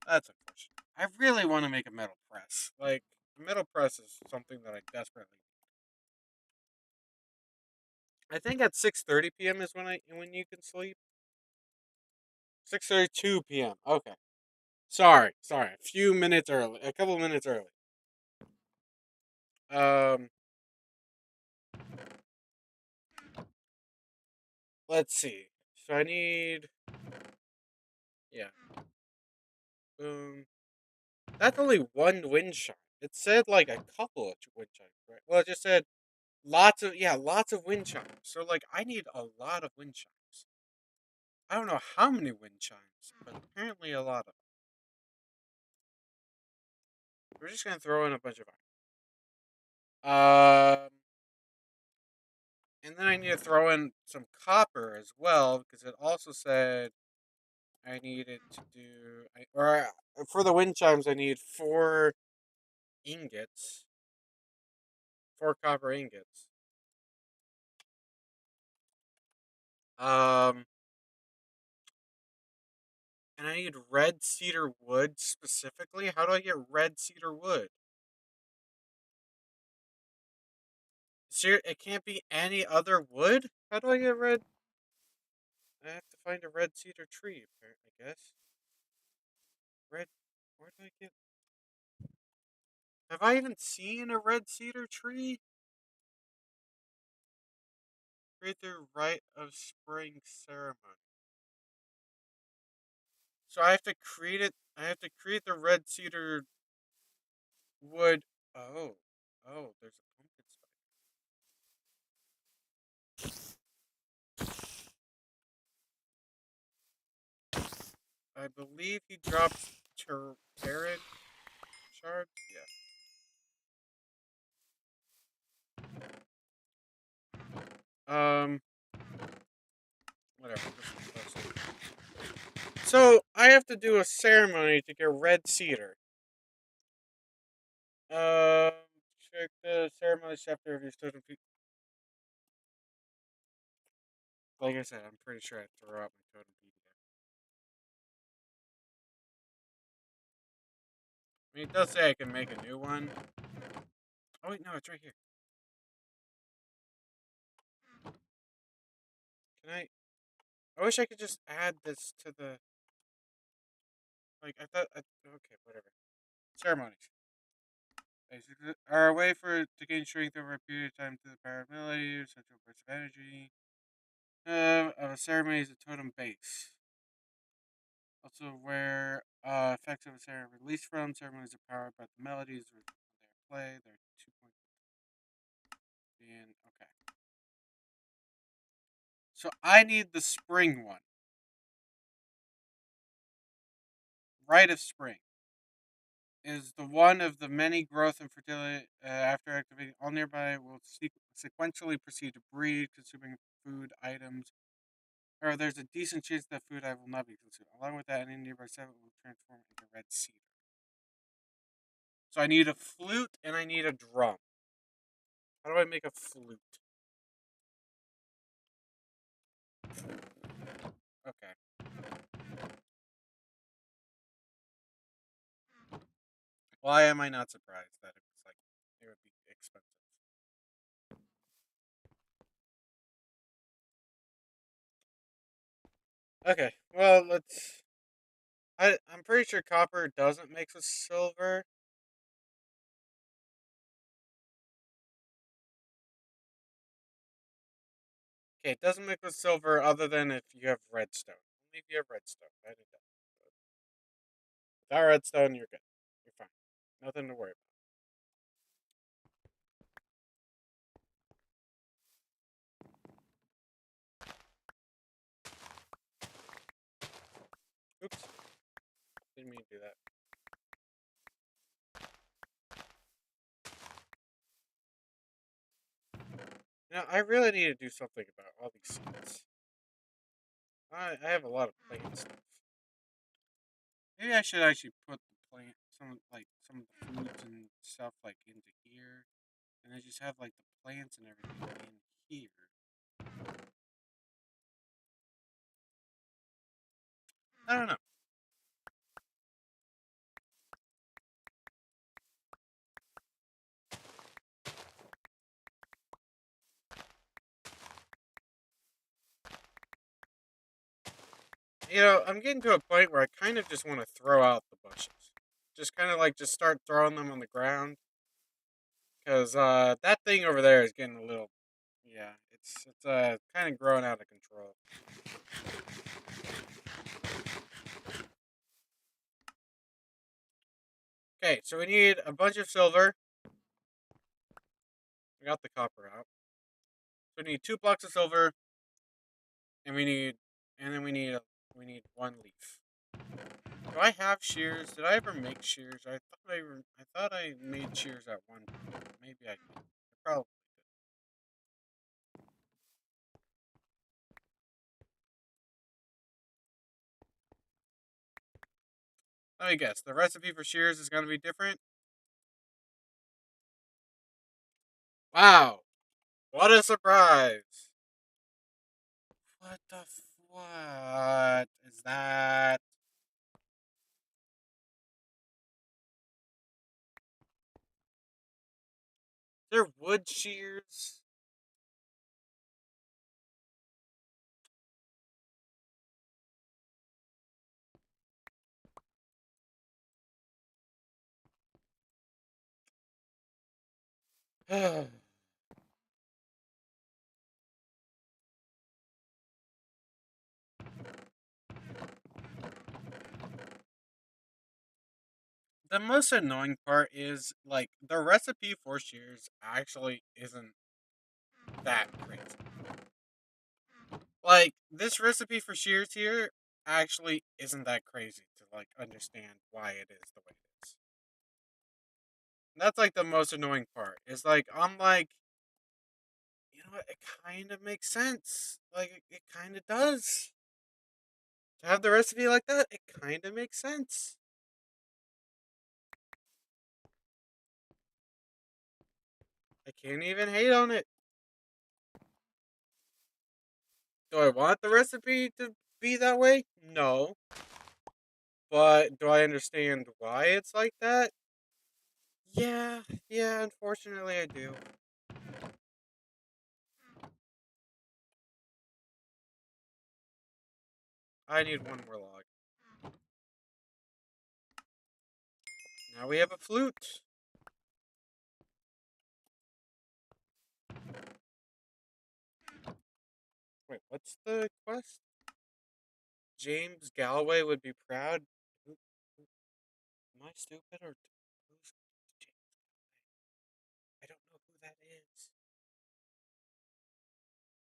That's unfortunate. I really want to make a metal press. Like a metal press is something that I desperately. I think at 6:30 p.m. is when you can sleep. 6:32 p.m. Okay. Sorry. A few minutes early. A couple minutes early. Um. Let's see. So I need. Yeah. Boom. That's only one wind chime. It said like a couple of wind chimes, right? Well, it just said lots of wind chimes. So like I need a lot of wind chimes. I don't know how many wind chimes, but apparently a lot of them. We're just gonna throw in a bunch of iron. And then I need to throw in some copper as well because it also said I needed to do, for the wind chimes, I need 4 ingots, 4 copper ingots. Um, and I need red cedar wood specifically. How do I get red cedar wood? It can't be any other wood. How do I get red? I have to find a red cedar tree, apparently. I guess red. Where do I get? Have I even seen a red cedar tree? Create the rite of spring ceremony. So I have to create it. I have to create the red cedar wood. Oh, oh, there's a pumpkin spider. I believe he drops Terran shards. Yeah. Whatever. So I have to do a ceremony to get red cedar. Um, check the ceremony chapter of your totem. Like I said, I'm pretty sure I throw out my totem peak there. I mean, it does say I can make a new one. Oh wait, no, it's right here. Can I? I wish I could just add this to the. Like I thought. Okay, whatever. Ceremonies. Basically, are a way to gain strength over a period of time to the power of melody, central burst of energy. Of a ceremony is a totem base. Also, where effects of a ceremony are released from ceremonies are powered by the melodies or they are played. They're 2 points. And okay, so I need the spring one. Rite of spring is the one of the many growth and fertility. After activating, all nearby will sequentially proceed to breed, consuming food items. Or there's a decent chance that food item will not be consumed. Along with that, any nearby seven will transform into red cedar. So I need a flute and I need a drum. How do I make a flute? Okay. Why am I not surprised that it was like it would be expensive? Okay. Well, let's. I'm pretty sure copper doesn't mix with silver. Okay, it doesn't mix with silver other than if you have redstone. Only if you have redstone. I did that. Without redstone, you're good. You're fine. Nothing to worry about. Oops. Didn't mean to do that. Now, I really need to do something about all these seeds. I have a lot of plant stuff. Maybe I should actually put the plant, some of the foods and stuff like into here, and I just have like the plants and everything in here. I don't know. I'm getting to a point where I kind of just want to throw out the bushes. Just kind of like just start throwing them on the ground because that thing over there is getting a little, yeah, it's kind of growing out of control. Okay, so we need a bunch of silver. We got the copper out. So we need 2 blocks of silver, and we need and then we need one leaf. Do I have shears? Did I ever make shears? I thought I made shears at one point. Maybe I did. I probably did. Let me guess. The recipe for shears is going to be different. Wow! What a surprise! What is that? They're wood shears. The most annoying part is like the recipe for shears actually isn't that crazy. Like this recipe for shears here actually isn't that crazy to like understand why it is the way it is. That's like the most annoying part. It's like I'm like, you know what? It kind of makes sense. Like it kind of does. To have the recipe like that, it kind of makes sense. I can't even hate on it. Do I want the recipe to be that way? No. But do I understand why it's like that? Yeah, yeah, unfortunately I do. I need one more log. Now we have a flute. Wait, what's the quest? James Galloway would be proud. Am I stupid or who's James? I don't know who that is.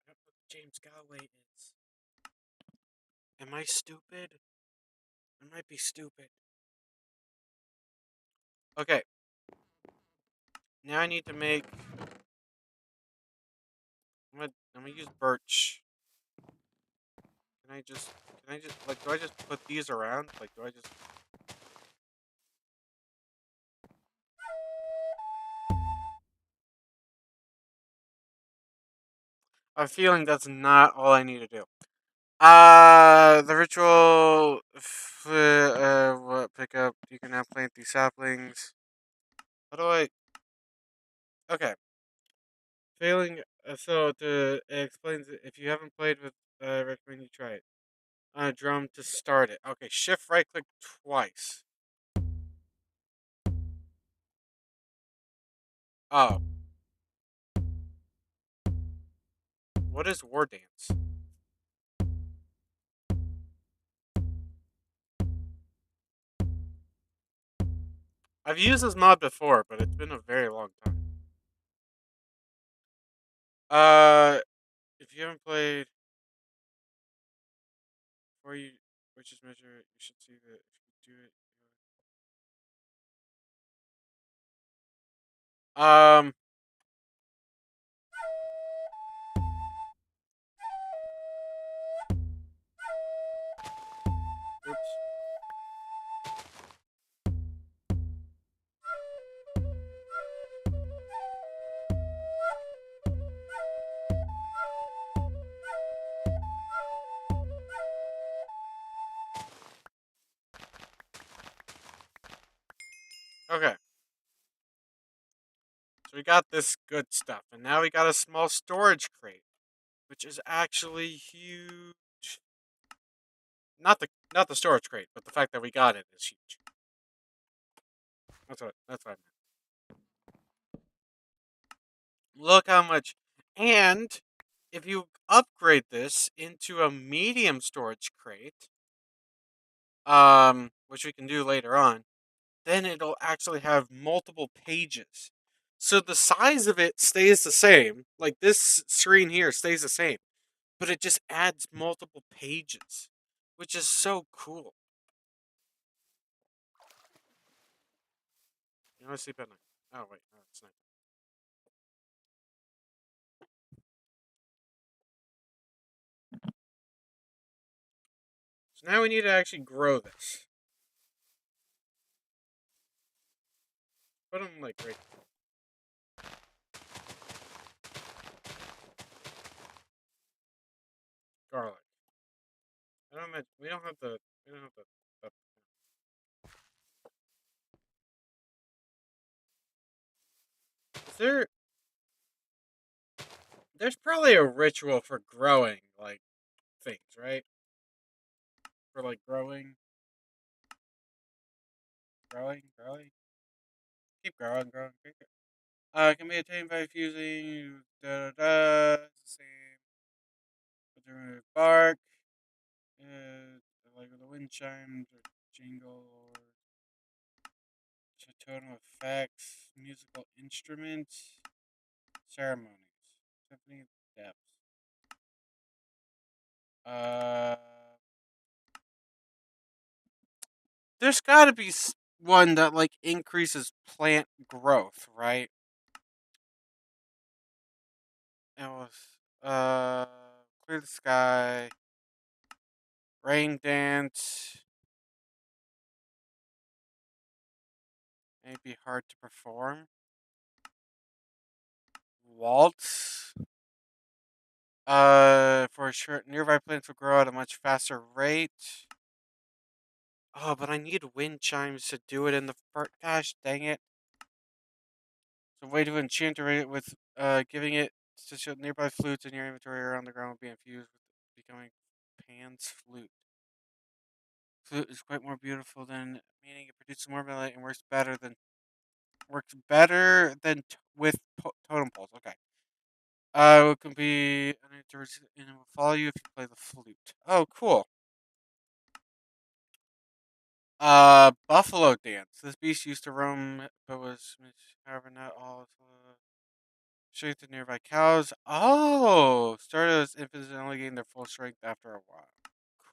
I don't know who James Galloway is. Am I stupid? I might be stupid. Okay, now I need to make. I'm gonna use birch. Can I just? Can I just like? Do I just put these around? Like, do I just? I have a feeling that's not all I need to do. The ritual. What pick up? You can now plant these saplings. How do I? Okay. Failing. So to it explains it, if you haven't played with, I recommend you try it. Drum to start it. Okay. Shift right click twice. Oh, what is war dance? I've used this mod before, but it's been a very long time. If you haven't played, before you which is measure, you should see that if you do it. Oops. Okay. So we got this good stuff, and now we got a small storage crate, which is actually huge. Not the storage crate, but the fact that we got it is huge. That's what I meant. Look how much, and if you upgrade this into a medium storage crate, which we can do later on, then it'll actually have multiple pages. So the size of it stays the same. Like this screen here stays the same. but it just adds multiple pages, which is so cool. You want to sleep at night? Oh wait, no, it's night. So now we need to actually grow this. Put them like right. Garlic. I don't. We don't have the. We don't have the. Is there? There's probably a ritual for growing like things, right? For like growing. Keep growing, growing. Can be attained by fusing. It's the same. With the remove bark. Like the wind chimes or jingle or totem effects, musical instruments, ceremonies, symphony of depths. Uh, there's got to be one that like increases plant growth, right? It was clear the sky, rain dance. May be hard to perform. Waltz. For sure, nearby plants will grow at a much faster rate. Oh, but I need wind chimes to do it in the first. Gosh, dang it! So, way to enchant it with giving it to show nearby flutes in your inventory around the ground will be infused with becoming Pan's flute. Flute is quite more beautiful than meaning it produces more melody and works better than with totem poles. Okay. It can be and it will follow you if you play the flute. Oh, cool. Buffalo dance. This beast used to roam, but was however not all. Strength to nearby cows. Oh, started as infants and only gained their full strength after a while.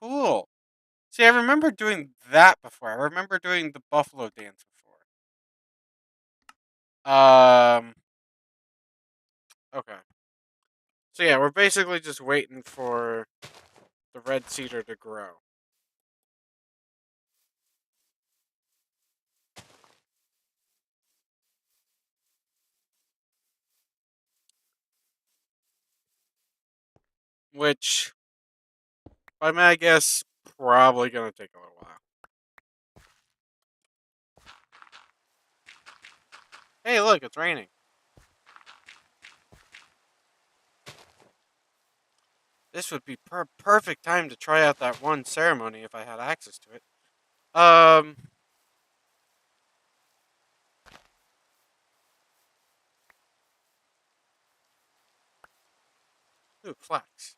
Cool. See, I remember doing that before. I remember doing the buffalo dance before. Um. Okay. So yeah, we're basically just waiting for the red cedar to grow. Which, by my guess, probably gonna take a little while. Hey, look, it's raining. This would be perfect time to try out that one ceremony if I had access to it. Um, ooh, flax.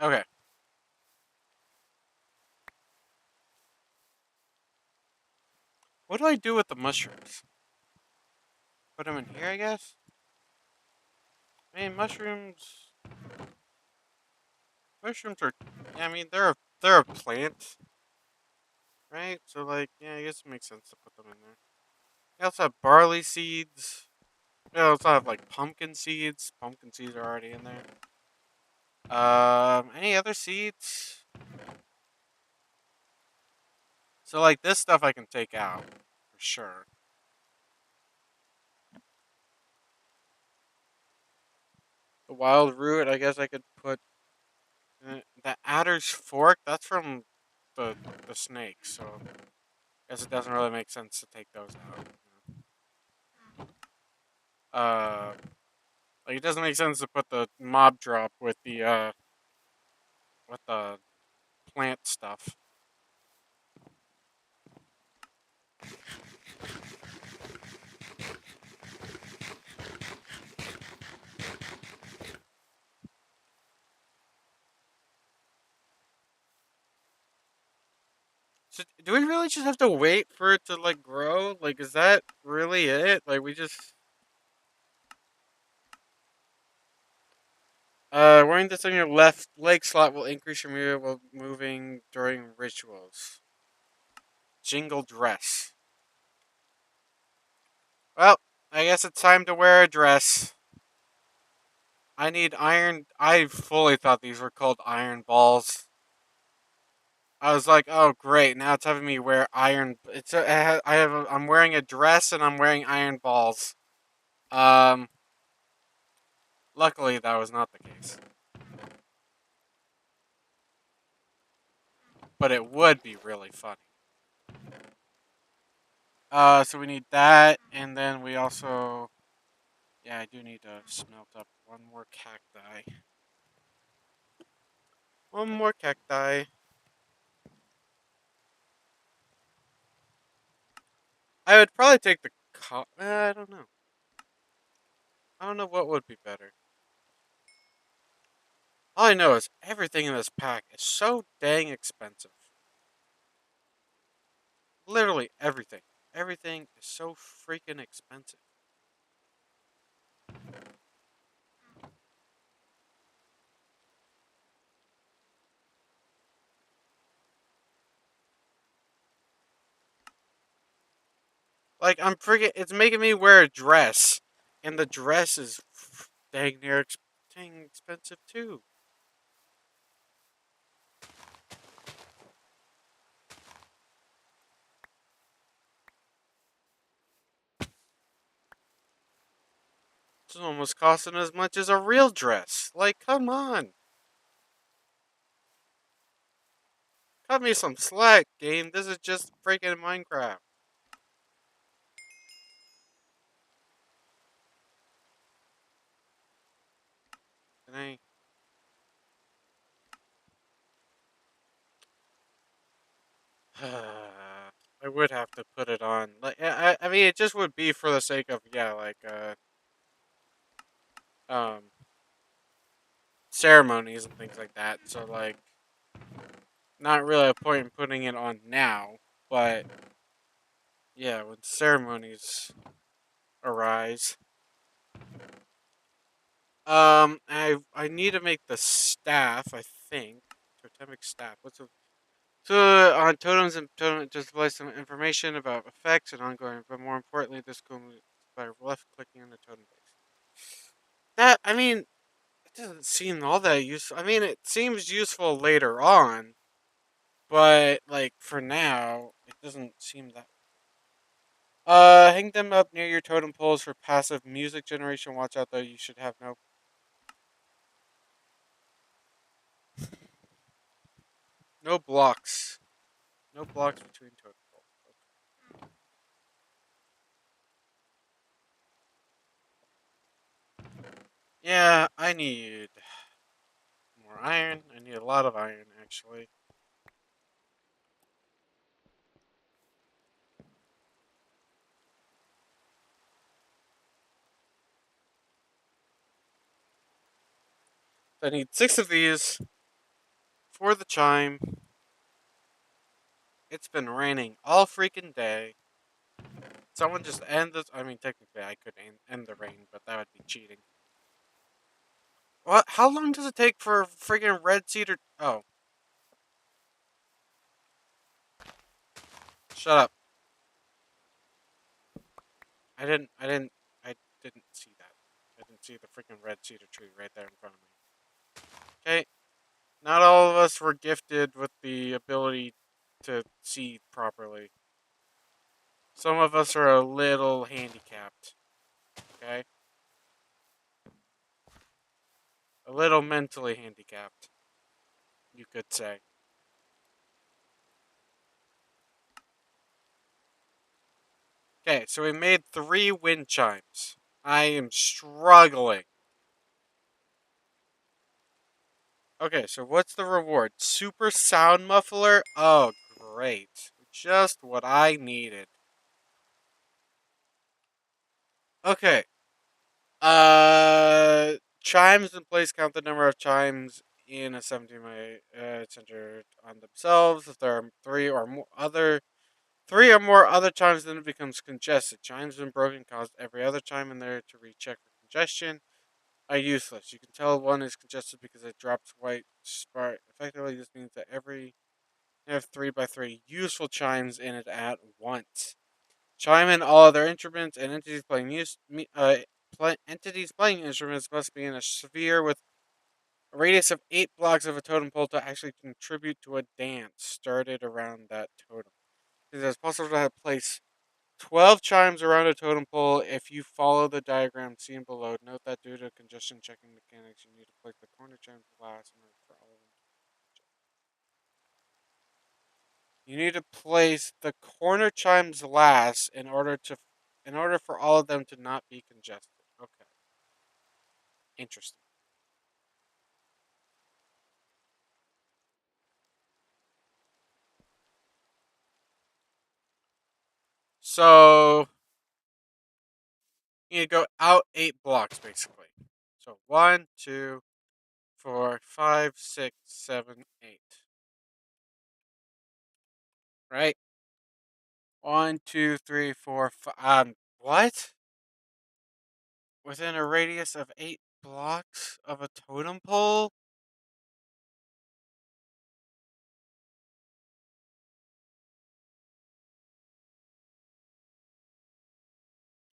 Okay, what do I do with the mushrooms? Put them in here, I guess. I mean, mushrooms. Mushrooms are. Yeah, I mean, they're a plant, right? So like, yeah, I guess it makes sense to put them in there. We also have barley seeds. We also have like pumpkin seeds. Pumpkin seeds are already in there. Any other seeds? So like this stuff I can take out for sure. The wild root, I guess I could put the adder's fork. That's from the the snake, so I guess it doesn't really make sense to take those out. Uh, like it doesn't make sense to put the mob drop with the plant stuff. So do we really just have to wait for it to like grow? Like, is that really it? Like, we just wearing this on your left leg slot will increase your mood while moving during rituals. Jingle dress. Well, I guess it's time to wear a dress. I need iron. I fully thought these were called iron balls. I was like, oh great, now it's having me wear iron. I have. I'm wearing a dress and I'm wearing iron balls. Um, luckily that was not the case, but it would be really funny. So we need that, and then we also, yeah, I do need to smelt up one more cacti. One more cacti. I would probably take the. I don't know. I don't know what would be better. All I know is everything in this pack is so dang expensive. Literally everything. Everything is so freaking expensive. Like I'm freaking. It's making me wear a dress, and the dress is dang near dang expensive too. It's almost costing as much as a real dress. Like, come on, cut me some slack, game. This is just freaking Minecraft. And I would have to put it on. Like, I mean, it just would be for the sake of yeah, like um, ceremonies and things like that. So like, not really a point in putting it on now, but yeah, when ceremonies arise, I need to make the staff. I think totemic staff. What's a so on totems and totem display some information about effects and ongoing, but more importantly, this goes by left clicking on the totem base. That I mean, it doesn't seem all that useful. I mean, it seems useful later on, but like for now, it doesn't seem that. Hang them up near your totem poles for passive music generation. Watch out though, you should have no blocks, no blocks between totem poles. Yeah, I need more iron. I need a lot of iron actually. So I need 6 of these for the chime. It's been raining all freaking day. Someone just end this. I mean, technically, I could end the rain, but that would be cheating. What? How long does it take for freaking red cedar? Oh, shut up. I didn't. I didn't. I didn't see that. I didn't see the freaking red cedar tree right there in front of me. Okay. Not all of us were gifted with the ability to see properly. Some of us are a little handicapped. Okay. A little mentally handicapped, you could say. Okay, so we made 3 wind chimes. I am struggling. Okay, so what's the reward? Super sound muffler? Oh, great. Just what I needed. Okay. Chimes in place count the number of chimes in a 17 by centered on themselves. If there are three or more other chimes, then it becomes congested. Chimes when broken cause every other chime in there to recheck for congestion are useless. You can tell one is congested because it drops white spark. Effectively, this means that every you have 3 by 3 useful chimes in it at once. Chime in all other instruments and entities playing entities playing instruments must be in a sphere with a radius of 8 blocks of a totem pole to actually contribute to a dance started around that totem. It is possible to have place 12 chimes around a totem pole if you follow the diagram seen below. Note that due to congestion checking mechanics, you need to place the corner chimes last in order for all of them. You need to place the corner chimes last in order for all of them to not be congested. Okay, interesting. So you need to go out 8 blocks basically. So 1, 2, 4, 5, 6, 7, 8. Right? 1, 2, 3, 4, 5. What? Within a radius of 8 blocks of a totem pole?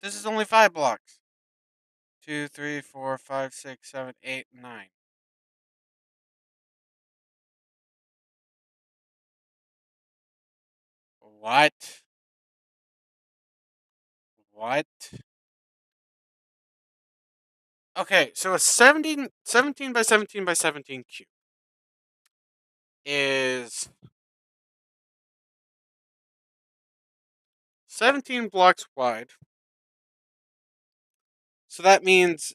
This is only 5 blocks. 2, 3, 4, 5, 6, 7, 8, 9. What? What? Okay, so a 17 by 17 by 17 cube is 17 blocks wide. So that means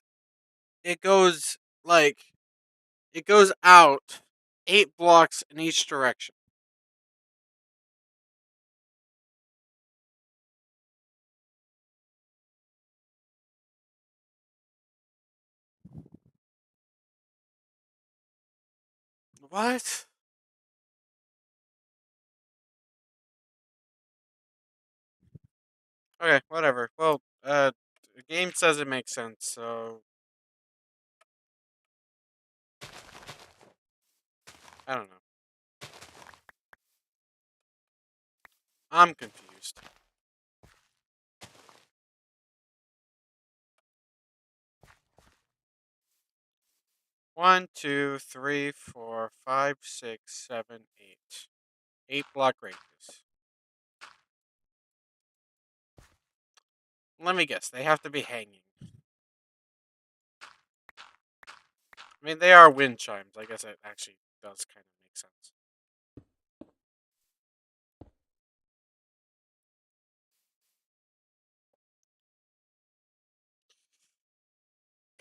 it goes like it goes out 8 blocks in each direction. What? Okay, whatever. Well, the game says it makes sense, so I don't know. I'm confused. 1, 2, 3, 4, 5, 6, 7, 8. 8 block radius. Let me guess. They have to be hanging. I mean, they are wind chimes. I guess it actually does kind of make sense.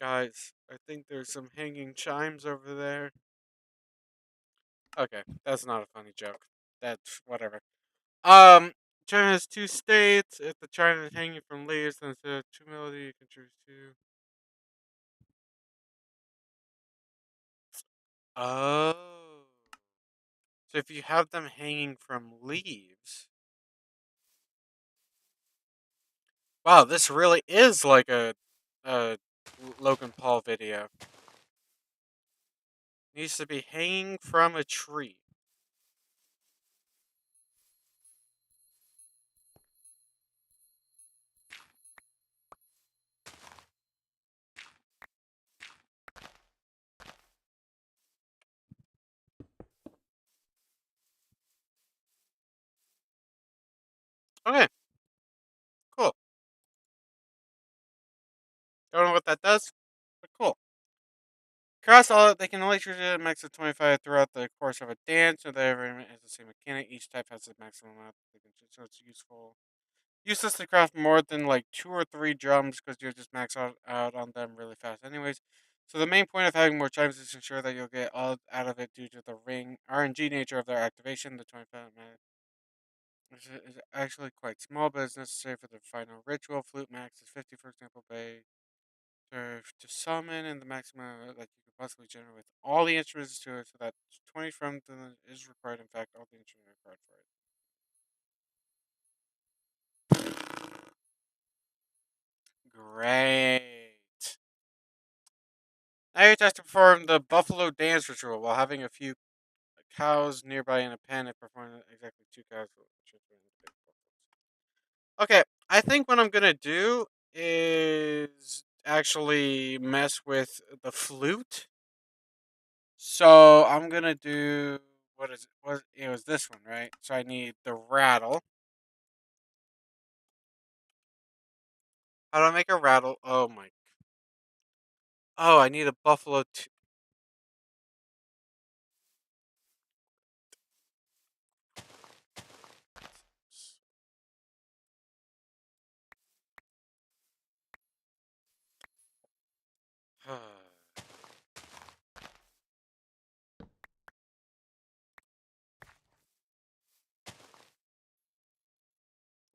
Guys, I think there's some hanging chimes over there. Okay, that's not a funny joke. That's whatever. China has 2 states. If the China is hanging from leaves, then instead of 2 melody, you can choose 2. Oh. So if you have them hanging from leaves. Wow, this really is like a Logan Paul video. Needs to be hanging from a tree. Okay, cool. Don't know what that does, but cool. Across all, they can only choose a max of 25 throughout the course of a dance, so that everyone has the same mechanic. Each type has a maximum amount they can choose, so it's useful. Useless to craft more than like 2 or 3 drums because you'll just max out on them really fast, anyways. So the main point of having more chimes is to ensure that you'll get all out of it due to the ring RNG nature of their activation. The 25 minute is actually quite small, but it's necessary for the final ritual. Flute max is 50, for example, to summon, and the maximum that you can possibly generate with all the instruments to it, so that 20 from them is required. In fact, all the instruments are required for it. Great. Now you have to perform the buffalo dance ritual while having a few cows nearby in a pen and perform exactly two cows. Okay, I think what I'm gonna do is actually mess with the flute. So I'm gonna do what is it? What it was this one, right? So I need the rattle. How do I make a rattle? Oh my! Oh, I need a buffalo.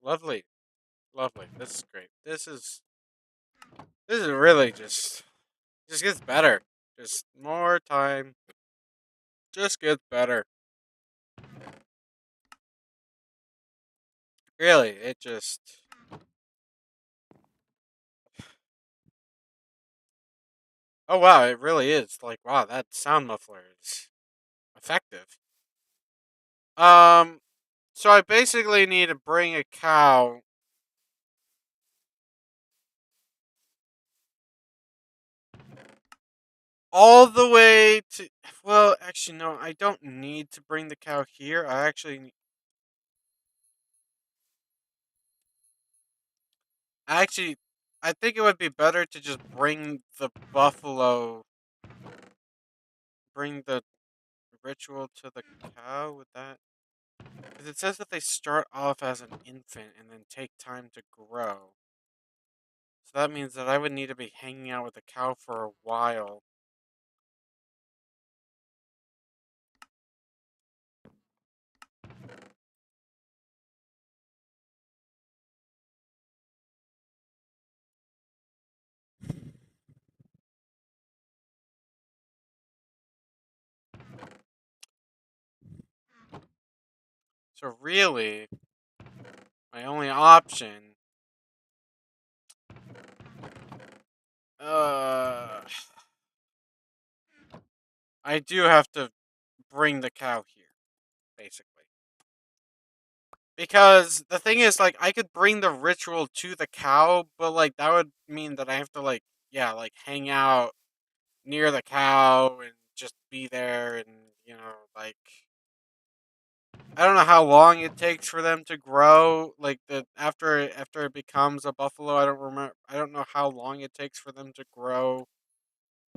Lovely, lovely. This is great. This is really just gets better. Just more time. Just gets better. Really, it just. Oh wow, it really is. Like wow, that sound muffler is effective. Um, so I basically need to bring a cow all the way to. Well, actually, no, I don't need to bring the cow here. Actually, I think it would be better to just bring the buffalo, bring the ritual to the cow with that. Because it says that they start off as an infant and then take time to grow. So that means that I would need to be hanging out with the cow for a while. So really, my only option, uh, I do have to bring the cow here, basically. Because the thing is, like, I could bring the ritual to the cow, but like that would mean that I have to like, yeah, like hang out near the cow and just be there, and like I don't know how long it takes for them to grow. Like the after it becomes a buffalo, I don't remember. I don't know how long it takes for them to grow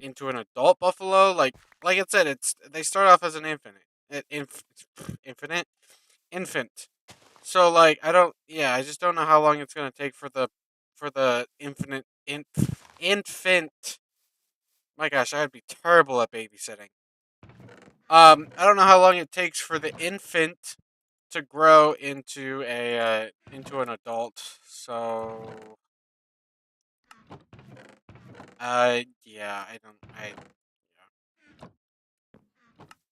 into an adult buffalo. Like I said, it's they start off as an infinite infant. So like I don't, yeah, I just don't know how long it's gonna take for the infant. My gosh, I'd be terrible at babysitting. I don't know how long it takes for the infant to grow into an adult. So yeah, I don't I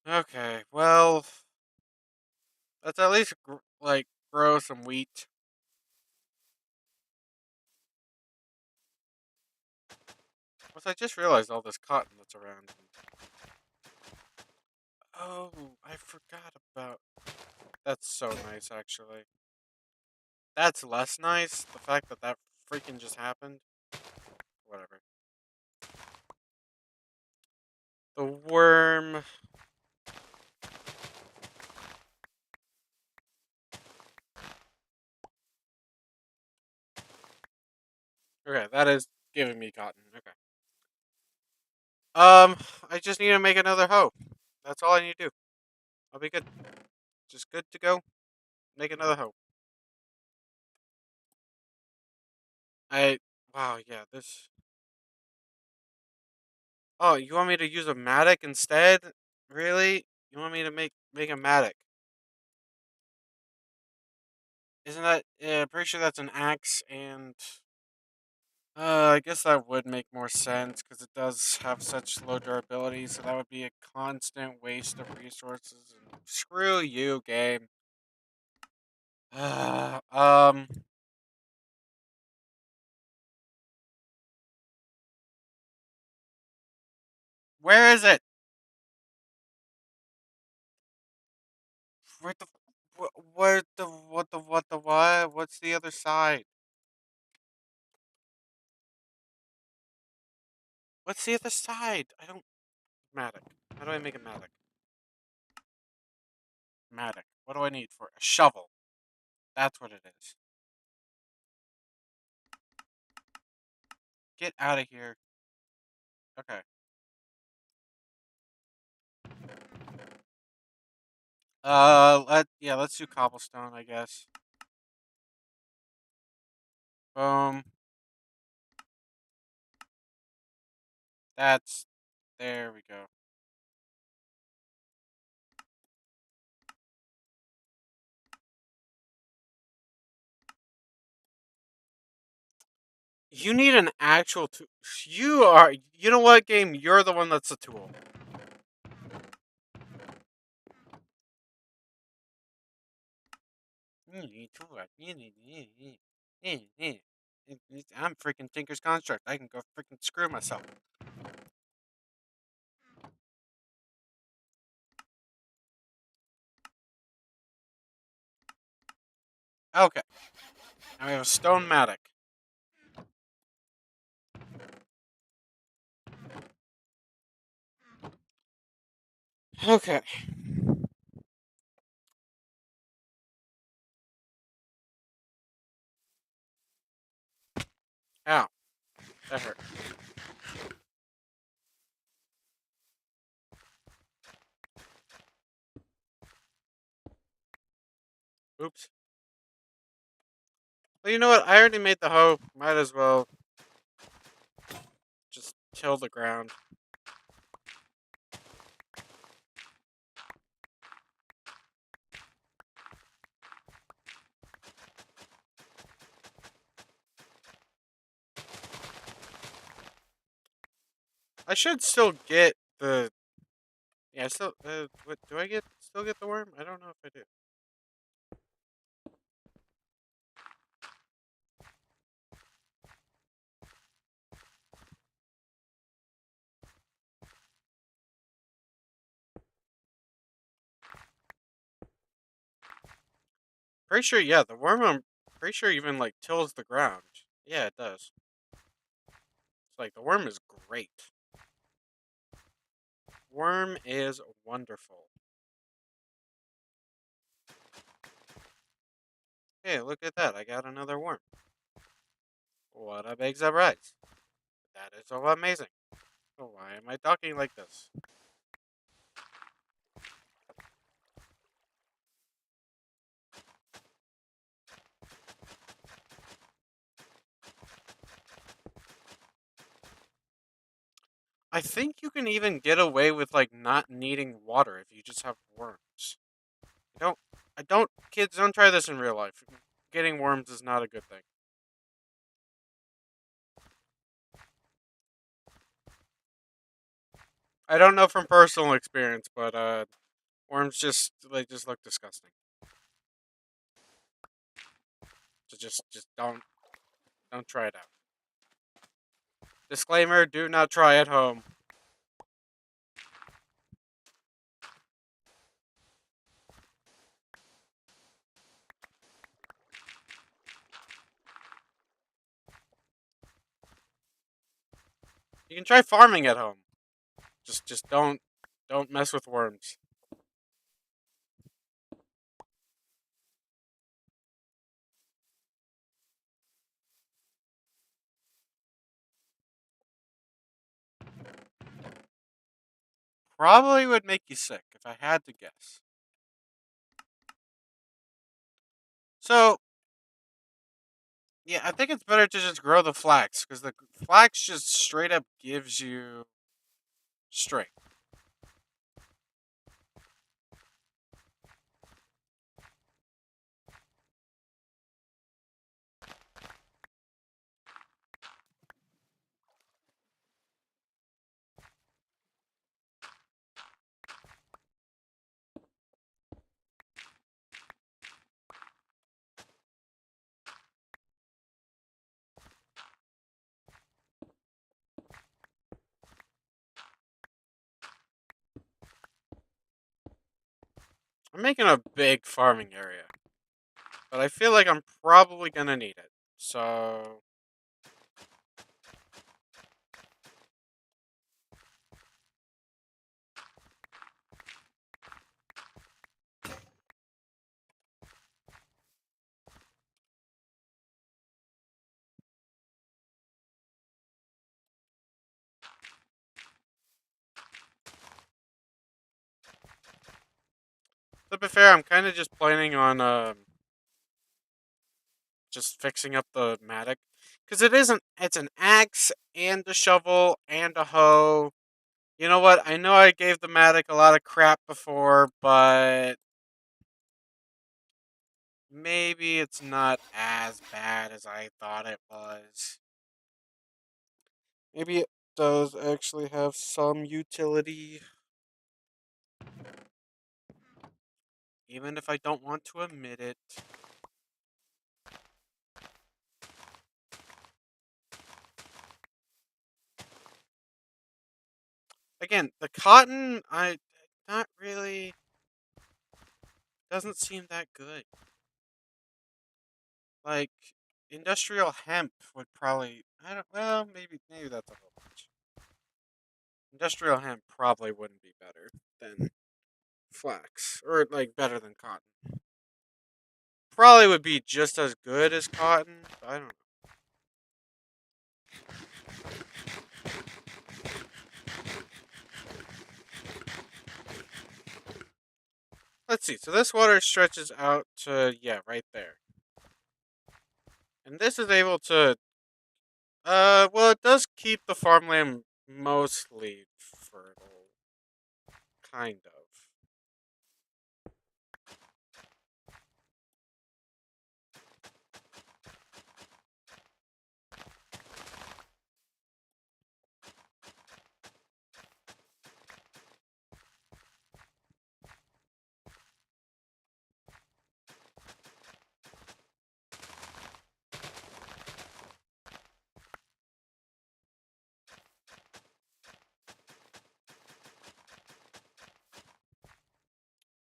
yeah. Okay, well, let's at least like grow some wheat. Plus, I just realized all this cotton that's around. Oh, I forgot about. That's so nice, actually. That's less nice. The fact that that freaking just happened. Whatever. The worm. Okay, that is giving me cotton. Okay. I just need to make another hoe. That's all I need to do. I'll be good. Just good to go. Make another hoe. I. Wow. Yeah. This. Oh, you want me to use a mattock instead? Really? You want me to make a mattock? Isn't that? Yeah, pretty sure that's an axe and. I guess that would make more sense because it does have such low durability, so that would be a constant waste of resources. And screw you, game. Um, where is it? Where the, where the, what the what? What's the other side? What's the other side? I don't. Matic. How do I make a matic? Matic. What do I need for it? A shovel? That's what it is. Get out of here. Okay. Let's do cobblestone, I guess. Boom. That's there we go. You need an actual tool. You know what, game? You're the one that's a tool. I'm freaking Tinker's Construct. I can go freaking screw myself. Okay. Now we have a stone matic. Okay. Ow. That hurt. Oops. Well, you know what? I already made the hoe. Might as well just till the ground. I should still get the. Yeah, still. What do I get? Still get the worm? I don't know if I do. Pretty sure. Yeah, the worm. I'm pretty sure even like tills the ground. Yeah, it does. It's like the worm is great. Worm is wonderful. Hey, look at that. I got another worm. What a big surprise. That is so amazing. So why am I talking like this? I think you can even get away with like not needing water if you just have worms. I don't kids don't try this in real life. Getting worms is not a good thing. I don't know from personal experience, but worms just look disgusting. So just don't try it out. Disclaimer, do not try at home. You can try farming at home. Just don't mess with worms. Probably would make you sick if I had to guess. So, yeah, I think it's better to just grow the flax because the flax just straight up gives you strength. I'm making a big farming area, but I feel like I'm probably gonna need it. So, to be fair, I'm kind of just planning on just fixing up the mattock because it isn't. It's an axe and a shovel and a hoe. You know what? I know I gave the mattock a lot of crap before, but maybe it's not as bad as I thought it was. Maybe it does actually have some utility, even if I don't want to admit it. Again, the cotton, I not really doesn't seem that good. Like industrial hemp would probably I don't well maybe that's a little much. Industrial hemp probably wouldn't be better than flax or like better than cotton. Probably would be just as good as cotton. But I don't know. Let's see. So this water stretches out to yeah, right there. And this is able to well it does keep the farmland mostly fertile. Kind of.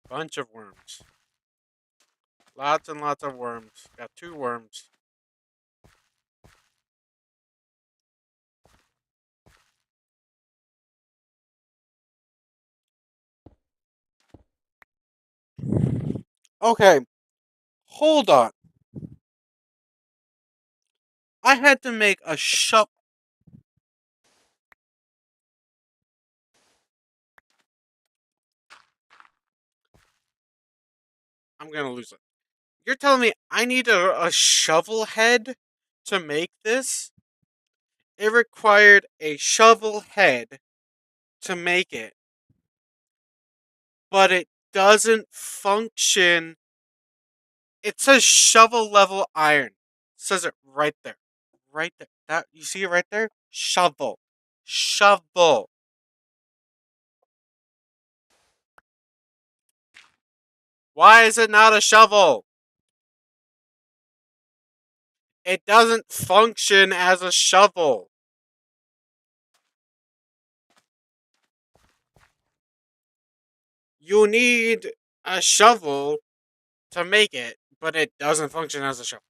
Bunch of worms. Lots and lots of worms. Got two worms. Okay, hold on. I had to make a shovel. I'm gonna lose it. You're telling me I need a shovel head to make this? It required a shovel head to make it, but it doesn't function. It says shovel level iron. It says it right there. Right there. That you see it right there? Shovel. Shovel. Why is it not a shovel? It doesn't function as a shovel. You need a shovel to make it, but it doesn't function as a shovel.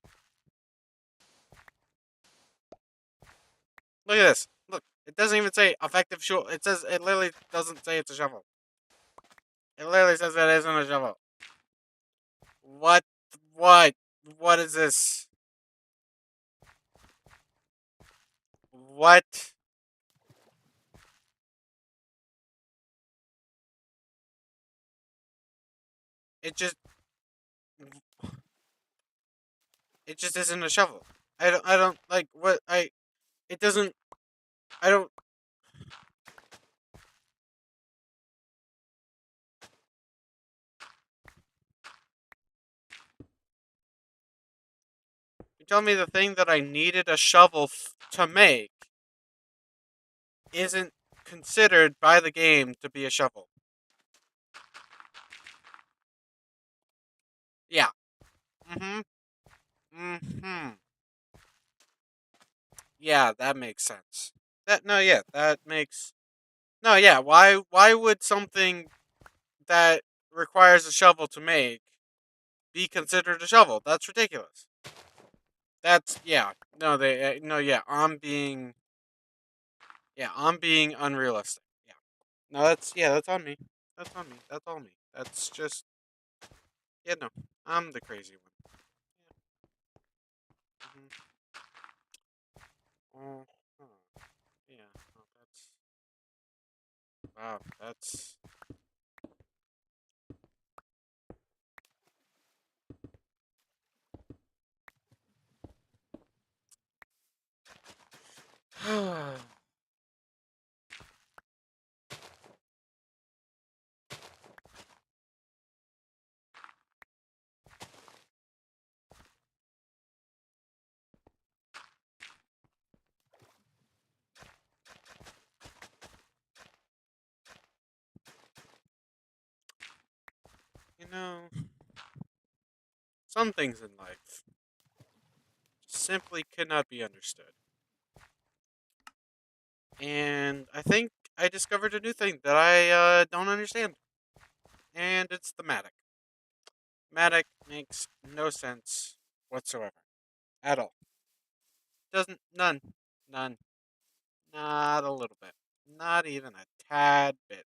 Look at this. Look, it doesn't even say effective shovel. It says it literally doesn't say it's a shovel. It literally says it isn't a shovel. What? What? What is this? What? It just it just isn't a shovel. I don't like what I it doesn't I don't you tell me the thing that I needed a shovel to make isn't considered by the game to be a shovel. Yeah. Mhm. Mhm. Yeah, that makes sense. That no, yeah, that makes no, yeah. Why would something that requires a shovel to make be considered a shovel. That's ridiculous. That's yeah. No, they no yeah. I'm being unrealistic. Yeah. No, that's on me. That's on me. That's all me. That's just yeah. No, I'm the crazy one. Yeah. Oh, huh. Yeah. No, that's wow. That's you know some things in life simply cannot be understood, and I think I discovered a new thing that I don't understand, and it's the Matic. Matic makes no sense whatsoever at all. Doesn't none, not a little bit, not even a tad bit,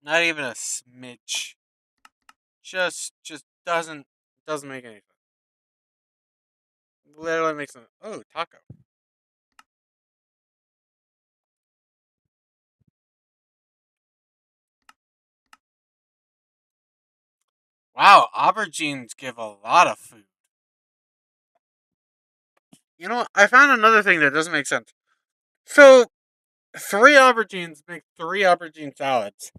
not even a smidge. Just doesn't make any sense. Literally makes sense. Oh, taco. Wow, aubergines give a lot of food. You know, I found another thing that doesn't make sense. So, three aubergines make three aubergine salads,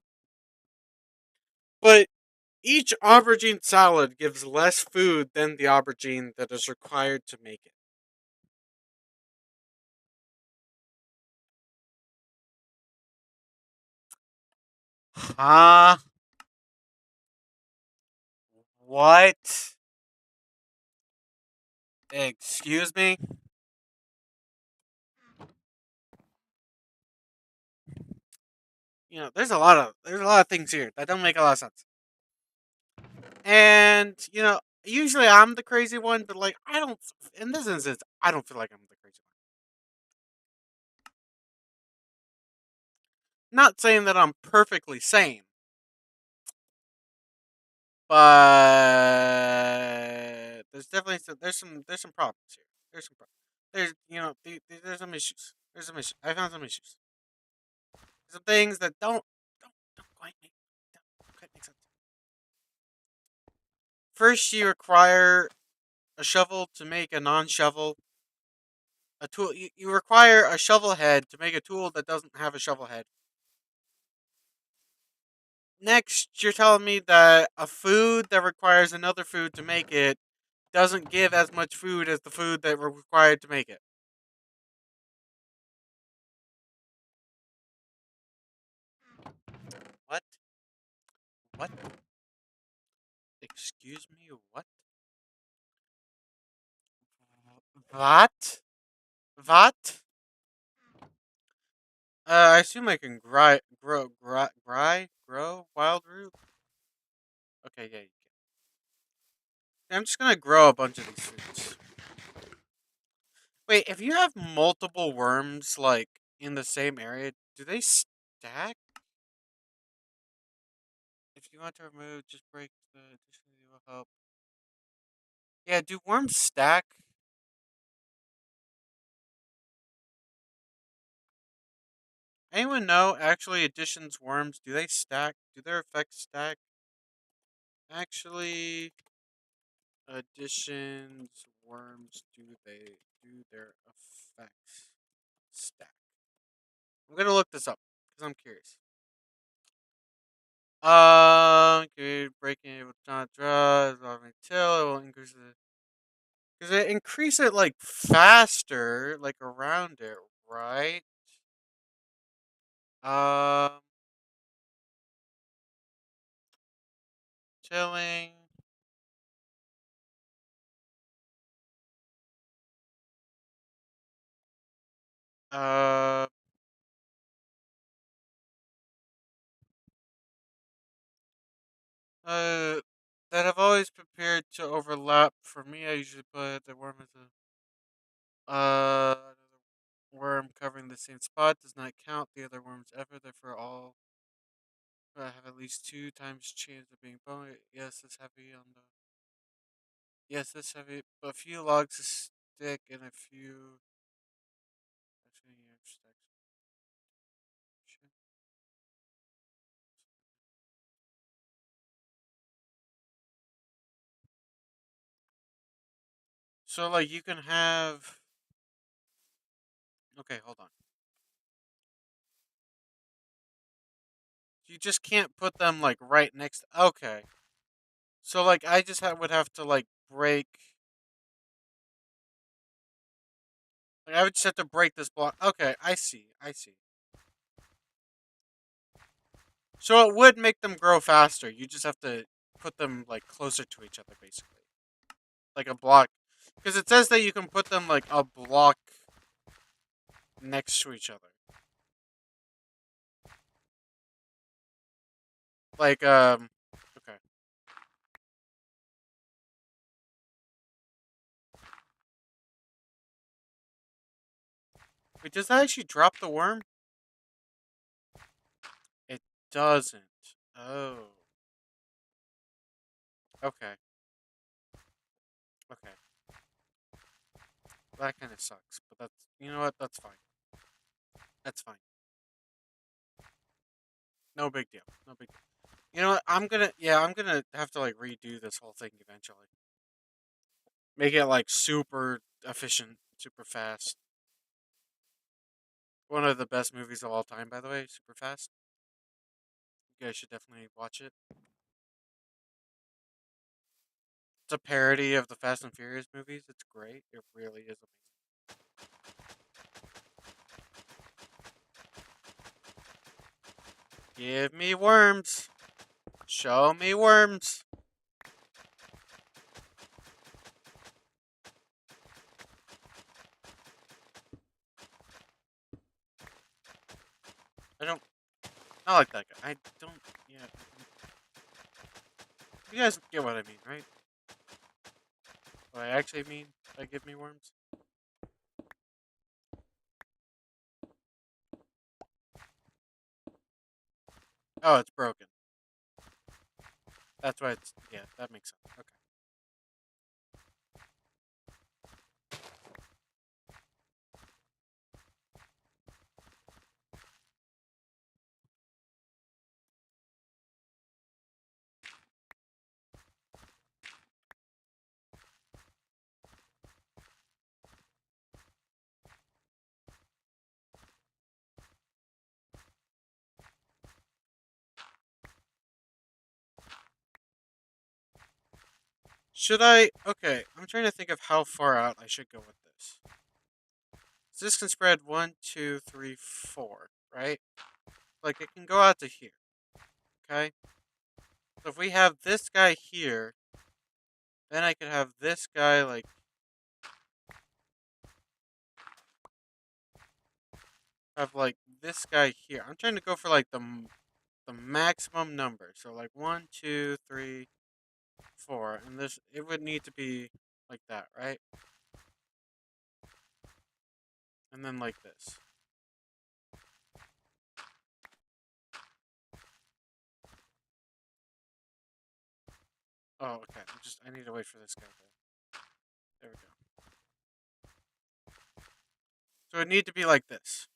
but each aubergine salad gives less food than the aubergine that is required to make it. Huh? What? Excuse me? There's a lot of things here that don't make a lot of sense. And usually I'm the crazy one, but like I don't. In this instance, I don't feel like I'm the crazy one. Not saying that I'm perfectly sane, but there's some problems here. There's some problems. There's some issues. There's some issues. I found some issues. Some things that don't quite make sense. First, you require a shovel to make a non-shovel. A tool. You require a shovel head to make a tool that doesn't have a shovel head. Next, you're telling me that a food that requires another food to make it doesn't give as much food as the food that were required to make it. What? What? Excuse me? What? What? What? I assume I can grow wild root. Okay, yeah, you can. Yeah, I'm just gonna grow a bunch of these fruits. Wait, if you have multiple worms like in the same area, do they stack? If you want to remove, just break the additionally will help. Yeah, do worms stack? Anyone know actually additions worms, do they stack? Do their effects stack? Actually additions worms do their effects stack? I'm gonna look this up because I'm curious. Okay, breaking it with not draw, until it will increase the because it increase it like faster, like around it, right? Um, chilling. Uh, always prepared to overlap. For me, I usually put the worm as another worm covering the same spot does not count the other worms ever. Therefore, all have at least 2 times chance of being bone. Yes, it's heavy on the. Yes, it's heavy. A few logs to stick and a few. Actually, yeah, so like you can have. Okay, hold on. You just can't put them like right next. Okay, so like I just would have to like break. Like I would just have to break this block. Okay, I see. I see. So it would make them grow faster. You just have to put them like closer to each other, basically, like a block, because it says that you can put them like a block next to each other. Like okay. Wait, does that actually drop the worm? It doesn't. Oh. Okay. Okay. That kind of sucks, but that's you know what? That's fine. That's fine. No big deal. No big deal. You know what? I'm gonna have to like redo this whole thing eventually. Make it like super efficient, super fast. One of the best movies of all time, by the way. Super fast. You guys should definitely watch it. It's a parody of the Fast and Furious movies. It's great. It really is amazing. Give me worms. Show me worms. I don't. I like that guy. I don't. Yeah. You guys get what I mean, right? What I actually mean by give me worms. Oh, it's broken. That's why it's. Yeah, that makes sense. Okay. Should I? Okay, I'm trying to think of how far out I should go with this. So this can spread 1, 2, 3, 4, right? Like it can go out to here. Okay. So if we have this guy here, then I could have this guy like have like this guy here. I'm trying to go for like the maximum number. So like 1, 2, 3, 4, and this it would need to be like that, right? And then like this. Oh, okay. I need to wait for this guy to. There we go. So it need to be like this.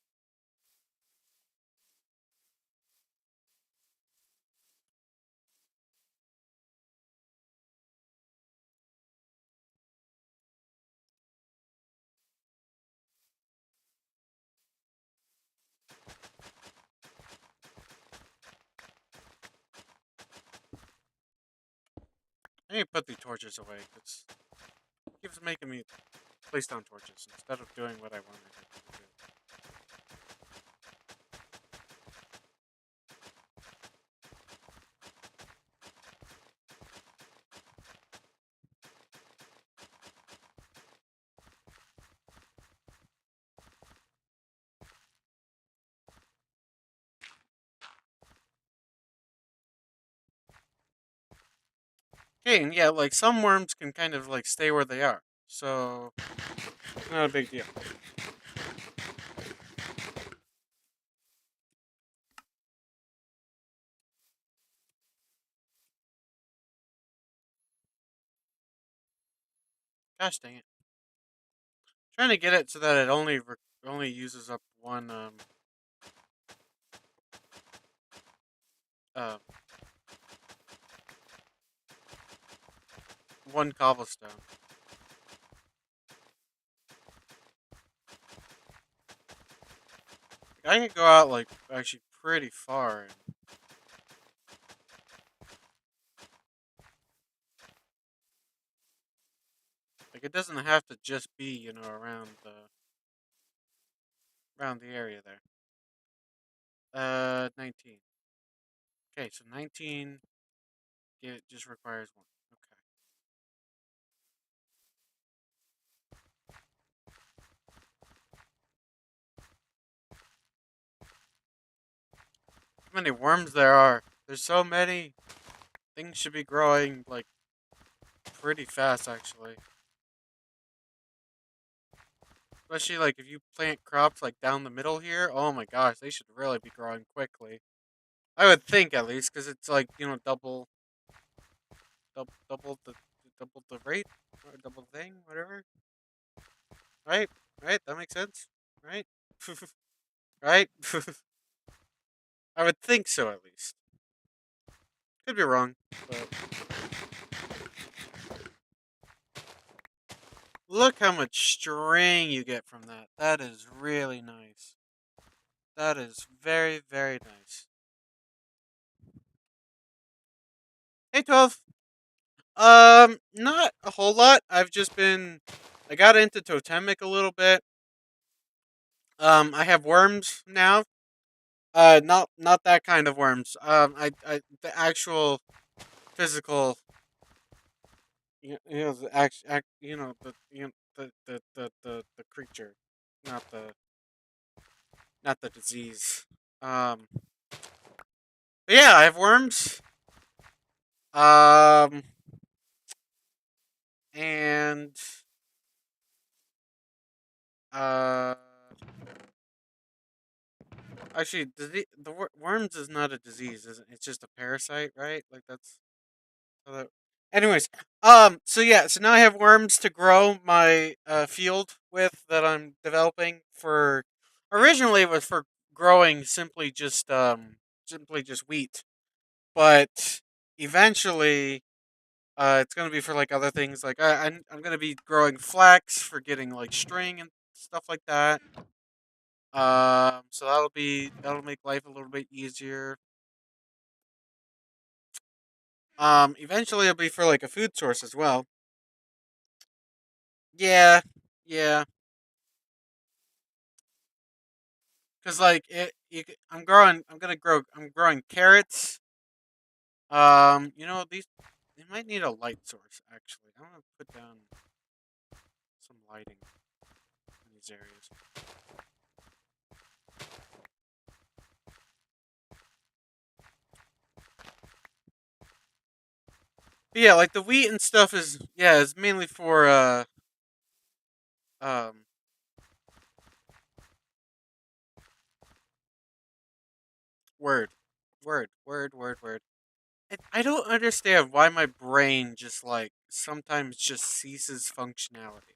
I need to put the torches away. It keeps making me place down torches instead of doing what I wanted to do. Okay, and yeah, like some worms can kind of like stay where they are, so not a big deal. Gosh dang it! Trying to get it so that it only uses up uh one cobblestone. I can go out like actually pretty far, and like it doesn't have to just be around the area there. 19. Okay, so 19. It just requires one. Okay. How many worms there are? There's so many. Things should be growing like pretty fast actually. Especially like if you plant crops like down the middle here. Oh my gosh, they should really be growing quickly. I would think at least because it's like double the rate or double thing, whatever. Right, right. That makes sense. Right, right. I would think so at least. Could be wrong, but look how much string you get from that. That is really nice. That is very, very nice. Hey, 12. Not a whole lot. I got into totemic a little bit. I have worms now. Not that kind of worms. The actual physical, the the creature, not the not the disease. But yeah, I have worms. Um, and uh, actually, worms is not a disease, is it? It's just a parasite, right? Like that's how that. Anyways, so yeah, so now I have worms to grow my field with that I'm developing for. Originally, it was for growing simply just wheat, but eventually, it's gonna be for like other things. Like I'm gonna be growing flax for getting like string and stuff like that. So that'll make life a little bit easier. Eventually it'll be for like a food source as well. Yeah, yeah. Cause like I'm growing carrots. These they might need a light source actually. I'm gonna put down some lighting in these areas. But yeah, like the wheat and stuff is mainly for um word, word. I don't understand why my brain just like sometimes just ceases functionality.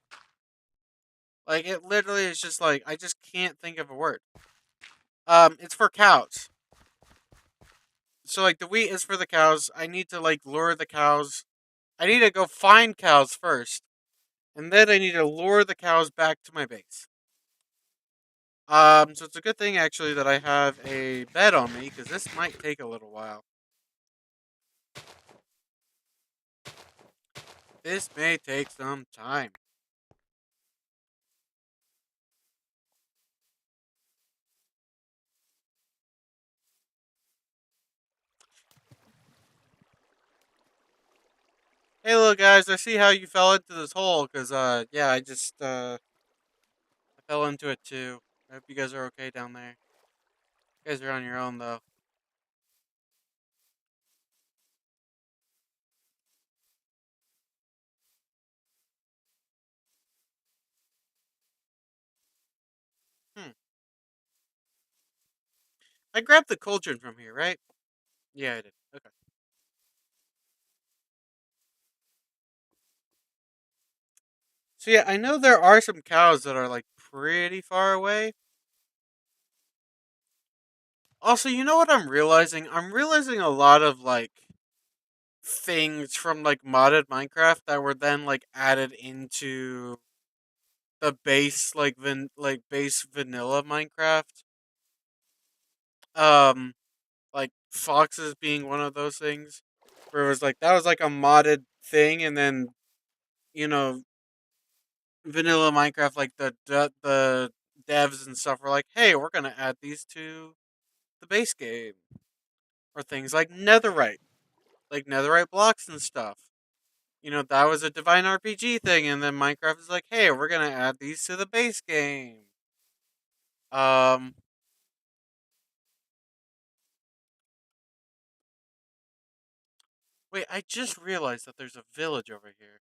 Like it literally is just like I just can't think of a word. It's for cows. So like the wheat is for the cows. I need to like lure the cows. I need to go find cows first, and then I need to lure the cows back to my base. So it's a good thing actually that I have a bed on me because this might take a little while. This may take some time. Hey, little guys, I see how you fell into this hole because yeah, I fell into it too. I hope you guys are okay down there. You guys are on your own though. I grabbed the cauldron from here, right? Yeah, I did. Okay. So yeah, I know there are some cows that are like pretty far away. Also, you know what I'm realizing? I'm realizing a lot of like things from like modded Minecraft that were then like added into the base like base vanilla Minecraft. Um like foxes being one of those things where it was like that was like a modded thing, and then you know vanilla Minecraft like the devs and stuff were like, "Hey, we're going to add these to the base game." Or things like netherite blocks and stuff. That was a Divine RPG thing, and then Minecraft is like, "Hey, we're going to add these to the base game." Um Wait, I just realized that there's a village over here.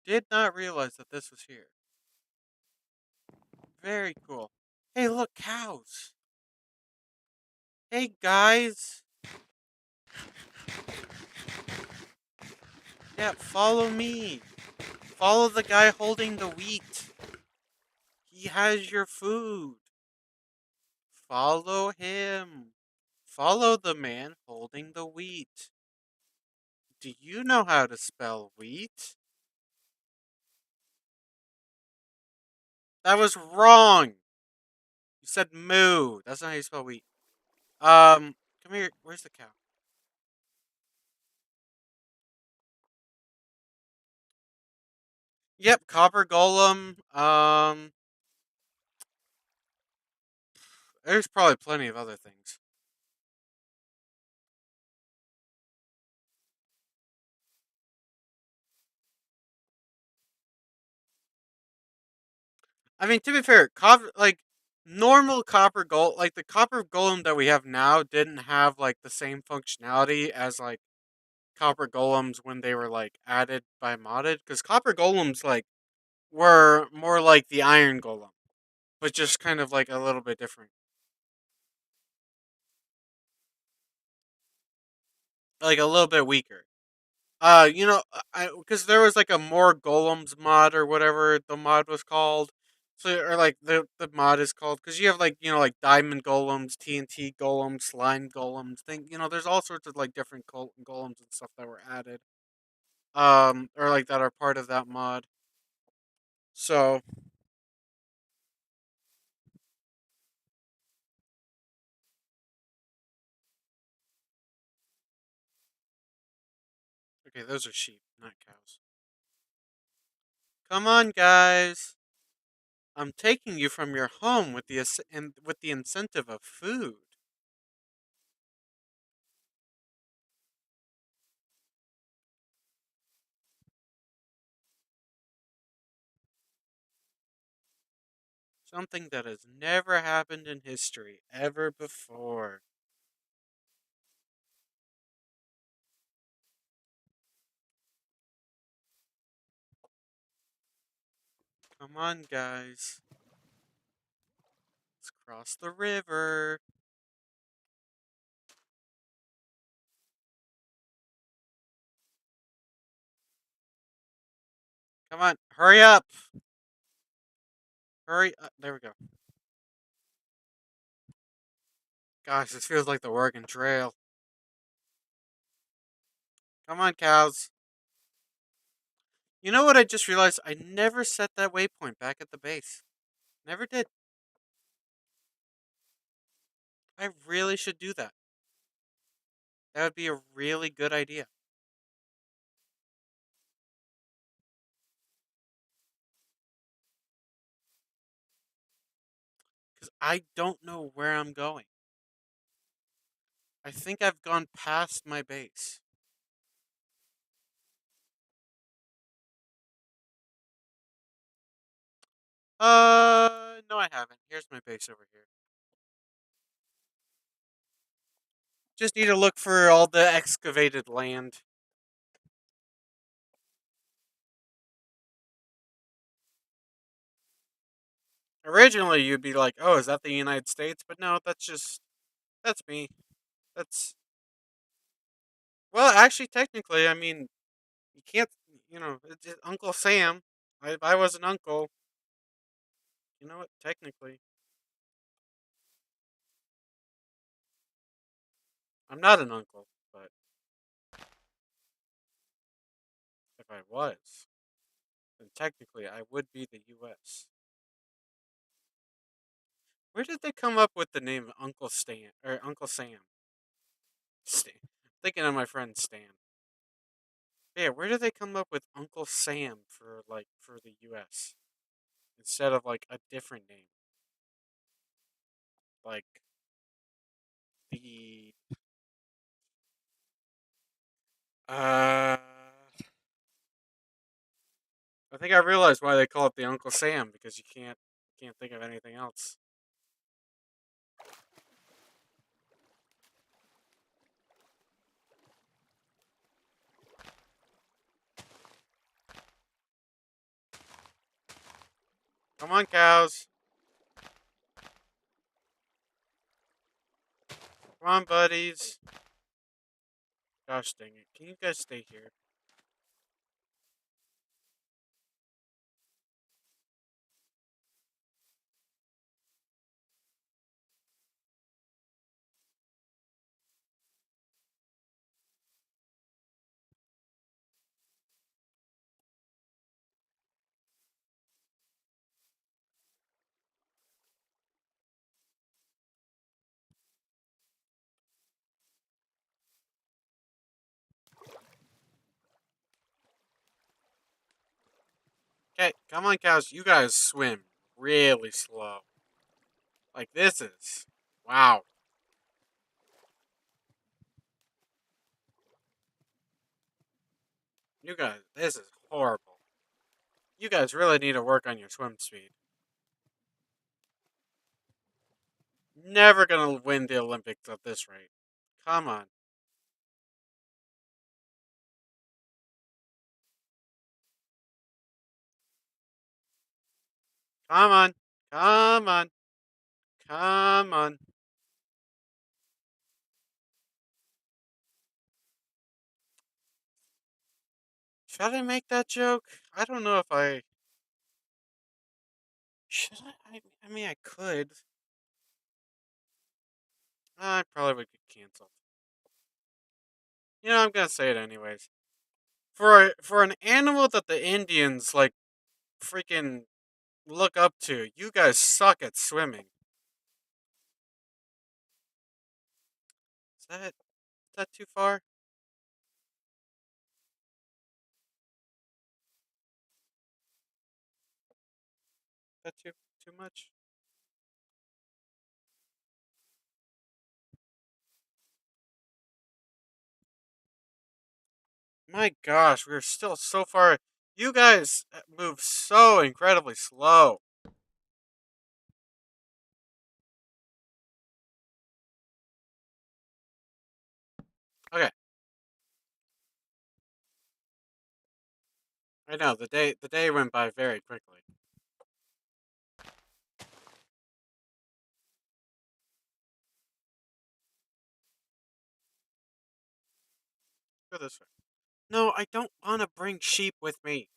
Did not realize that this was here. Very cool. Hey, look, cows. Hey, guys. Yeah, follow me. Follow the guy holding the wheat. He has your food. Follow him. Follow the man holding the wheat. Do you know how to spell wheat? That was wrong. You said moo. That's not how you spell wheat. Come here. Where's the cow? Yep, copper golem. There's probably plenty of other things. I mean, to be fair, copper like normal copper gold, like the copper golem that we have now, didn't have like the same functionality as like copper golems when they were like added by modded. Because copper golems like were more like the iron golem, but just kind of like a little bit different, like a little bit weaker. I because there was like a more golems mod or whatever the mod was called. So or like the mod is called because you have like like diamond golems, TNT golems, slime golems. There's all sorts of like different golems and stuff that were added. Or like that are part of that mod. So okay, those are sheep, not cows. Come on, guys. I'm taking you from your home with with the incentive of food. Something that has never happened in history ever before. Come on, guys. Let's cross the river. Come on, hurry up. Hurry up. There we go. Gosh, this feels like the Oregon Trail. Come on, cows. You know what I just realized? I never set that waypoint back at the base. Never did. I really should do that. That would be a really good idea. Because I don't know where I'm going. I think I've gone past my base. No, I haven't. Here's my base over here. Just need to look for all the excavated land. Originally, you'd be like, "Oh, is that the United States?" But no, that's me. That's well, actually, technically, I mean, you can't. It's Uncle Sam. If I was an uncle, you know what? Technically, I'm not an uncle, but if I was, then technically, I would be the U.S. Where did they come up with the name Uncle Stan or Uncle Sam? Stan. Thinking of my friend Stan. Yeah, where did they come up with Uncle Sam for the U.S. instead of like a different name, like the uh. I think I realized why they call it the Uncle Sam because you can't think of anything else. Come on, cows. Come on, buddies. Gosh dang it! Can you guys stay here? Okay, come on, cows. You guys swim really slow. Like this is wow. You guys, this is horrible. You guys really need to work on your swim speed. Never gonna win the Olympics at this rate. Come on. Come on. Come on. Come on. Should I make that joke? I don't know if I should. I mean, I could. I probably would get canceled. I'm gonna say it anyways. For an animal that the Indians like freaking look up to, you guys suck at swimming. Is that too far? Is that too much? My gosh, we're still so far. You guys move so incredibly slow. Okay, I know the day went by very quickly. Go this way. No, I don't want to bring sheep with me.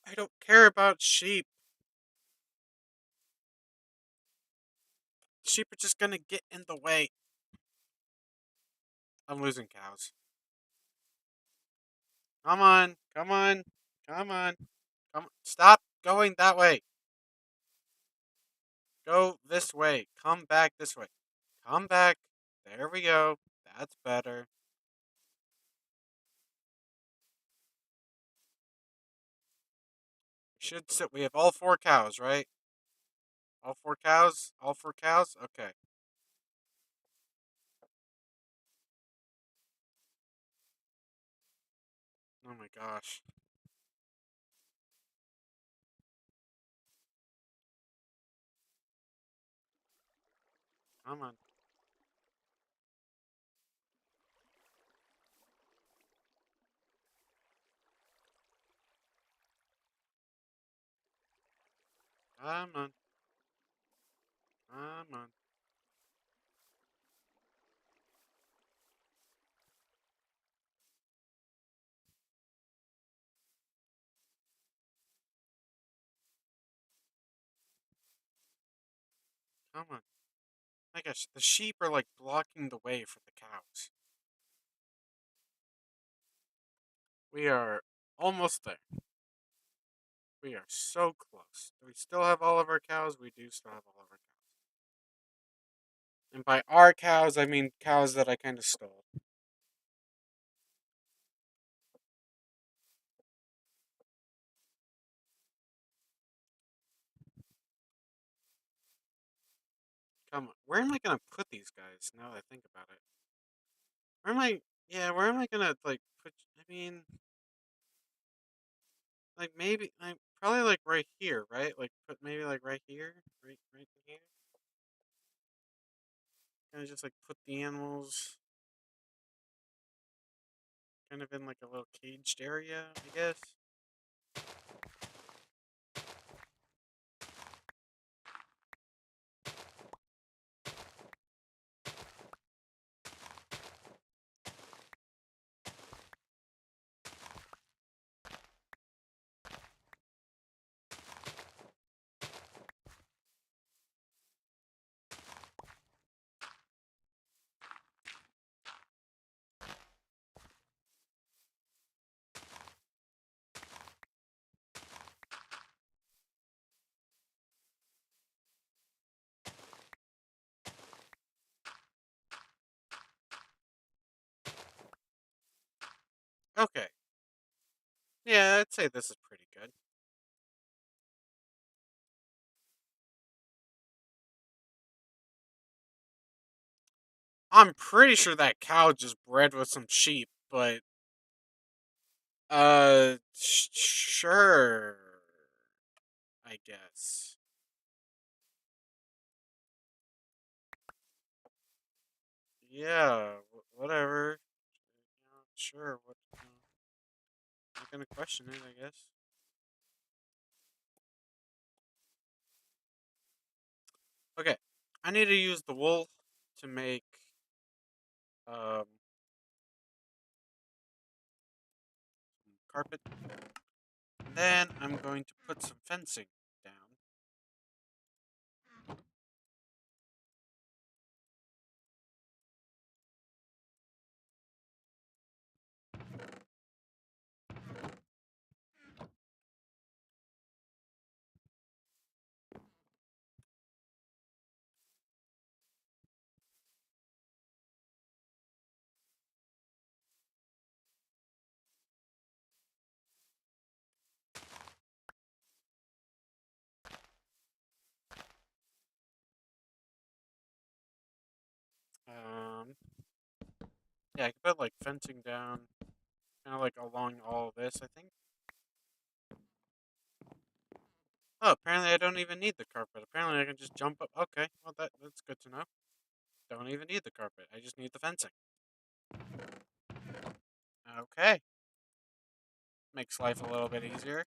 I don't care about sheep. Sheep are just gonna get in the way. I'm losing cows. Come on, come on, come on, come. Stop going that way. Go this way. Come back this way. Come back. There we go. That's better. Should sit. We have all four cows, right? All four cows. All four cows. Okay. Oh my gosh. Come on. Come on. Come on. Come on. My gosh, the sheep are like blocking the way for the cows. We are almost there. We are so close. Do we still have all of our cows? We do still have all of our cows. And by our cows, I mean cows that I kind of stole. Come on. Where am I going to put these guys now that I think about it? Where am I? Yeah, where am I going to, like, put. I mean, like, maybe. Probably, like, right here, right? Like, put maybe, like, right here? Right here? Kind of just, like, put the animals kind of in, like, a little caged area, I guess. Okay. Yeah, I'd say this is pretty good. I'm pretty sure that cow just bred with some sheep, but sure, I guess. Yeah, whatever. Sure. Not gonna question it, I guess. Okay, I need to use the wool to make um carpet. Then I'm going to put some fencing down. Um, yeah, I can put like fencing down, kind of like along all of this. I think. Oh, apparently I don't even need the carpet. Apparently I can just jump up. Okay, well that's good to know. Don't even need the carpet. I just need the fencing. Okay, makes life a little bit easier.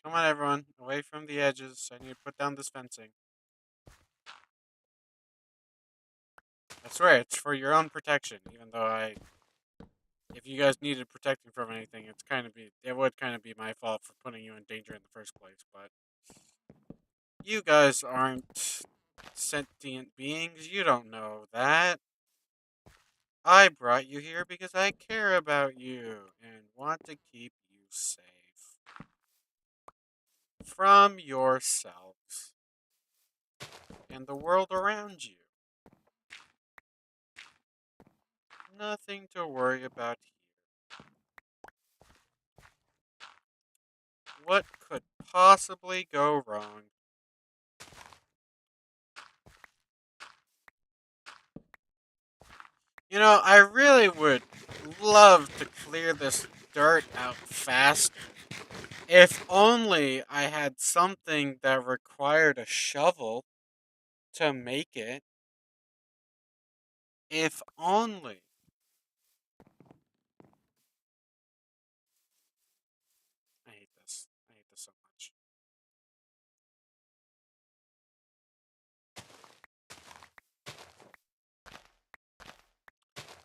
Come on, everyone, away from the edges. I need to put down this fencing. I swear, it's for your own protection. Even though if you guys needed protecting from anything, it would kind of be my fault for putting you in danger in the first place. But you guys aren't sentient beings. You don't know that. I brought you here because I care about you and want to keep you safe from yourselves and the world around you. Nothing to worry about here. What could possibly go wrong? You know, I really would love to clear this dirt out faster. If only I had something that required a shovel to make it. If only. I hate this. I hate this so much.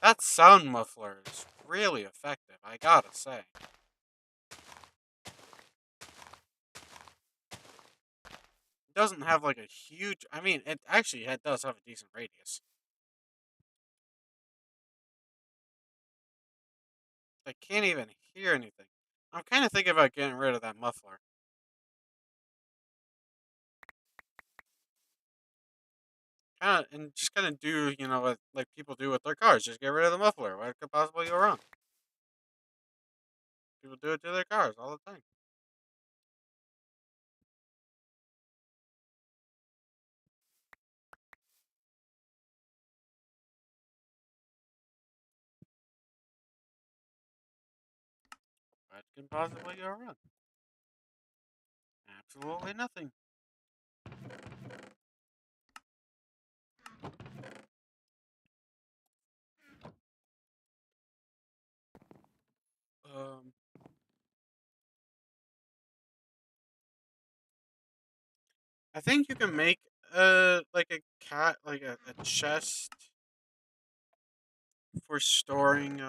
That sound muffler is really effective, I gotta say. It doesn't have like a huge. I mean, it does have a decent radius. I can't even hear anything. I'm kind of thinking about getting rid of that muffler. And just kind of do, what like people do with their cars. Just get rid of the muffler. What could possibly go wrong? People do it to their cars all the time. What can possibly go wrong? Absolutely nothing. Um, I think you can make like a cat like a chest for storing.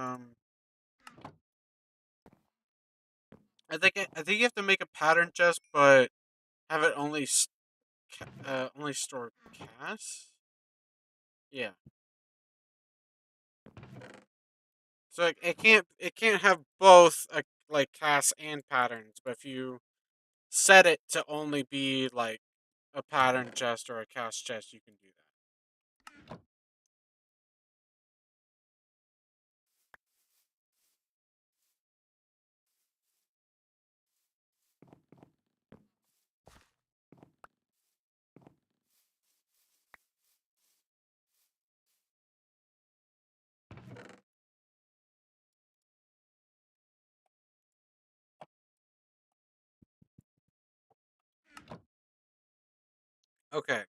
I think you have to make a pattern chest, but have it only store cash. Yeah. So it can't have both like cast and patterns, but if you set it to only be like a pattern chest or a cast chest, you can do that. Okay.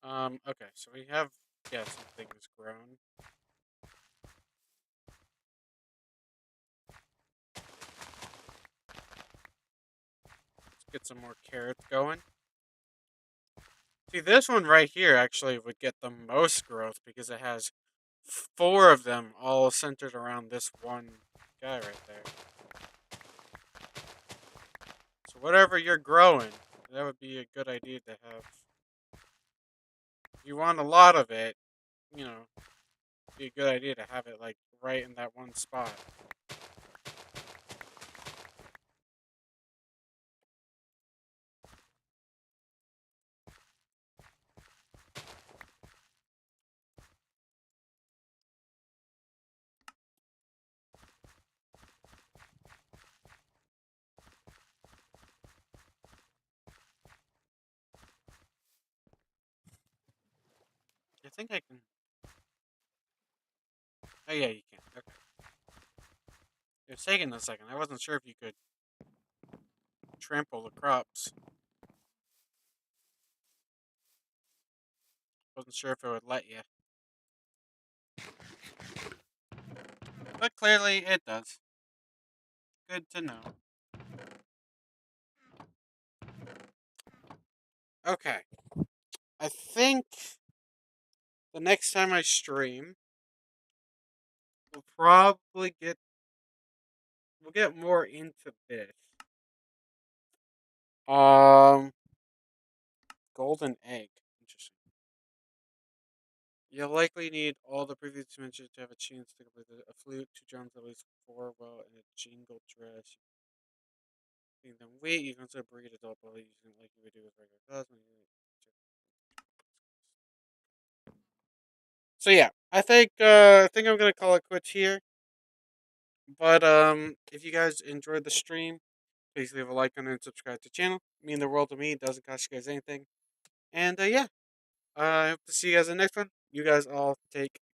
Okay. So we have some things grown. Let's get some more carrots going. See, this one right here actually would get the most growth because it has four of them all centered around this one guy right there. So whatever you're growing, that would be a good idea to have. If you want a lot of it, you know, be a good idea to have it like right in that one spot. I think I can. Oh yeah, you can. Okay. It was taking a second. I wasn't sure if you could trample the crops. Wasn't sure if it would let you, but clearly it does. Good to know. Okay. I think the next time I stream, we'll probably get more into this. Um, golden egg. Interesting. You'll likely need all the previous dimensions to have a chance to complete a flute, two drums, at least four well, and a jingle dress. Then wait, you can still breed adult bully using like you would do with regular cosmos. So yeah, I think I'm gonna call it quits here. But if you guys enjoyed the stream, please leave a like on it and subscribe to the channel. It mean the world to me. It doesn't cost you guys anything. And yeah, I hope to see you guys in the next one. You guys all take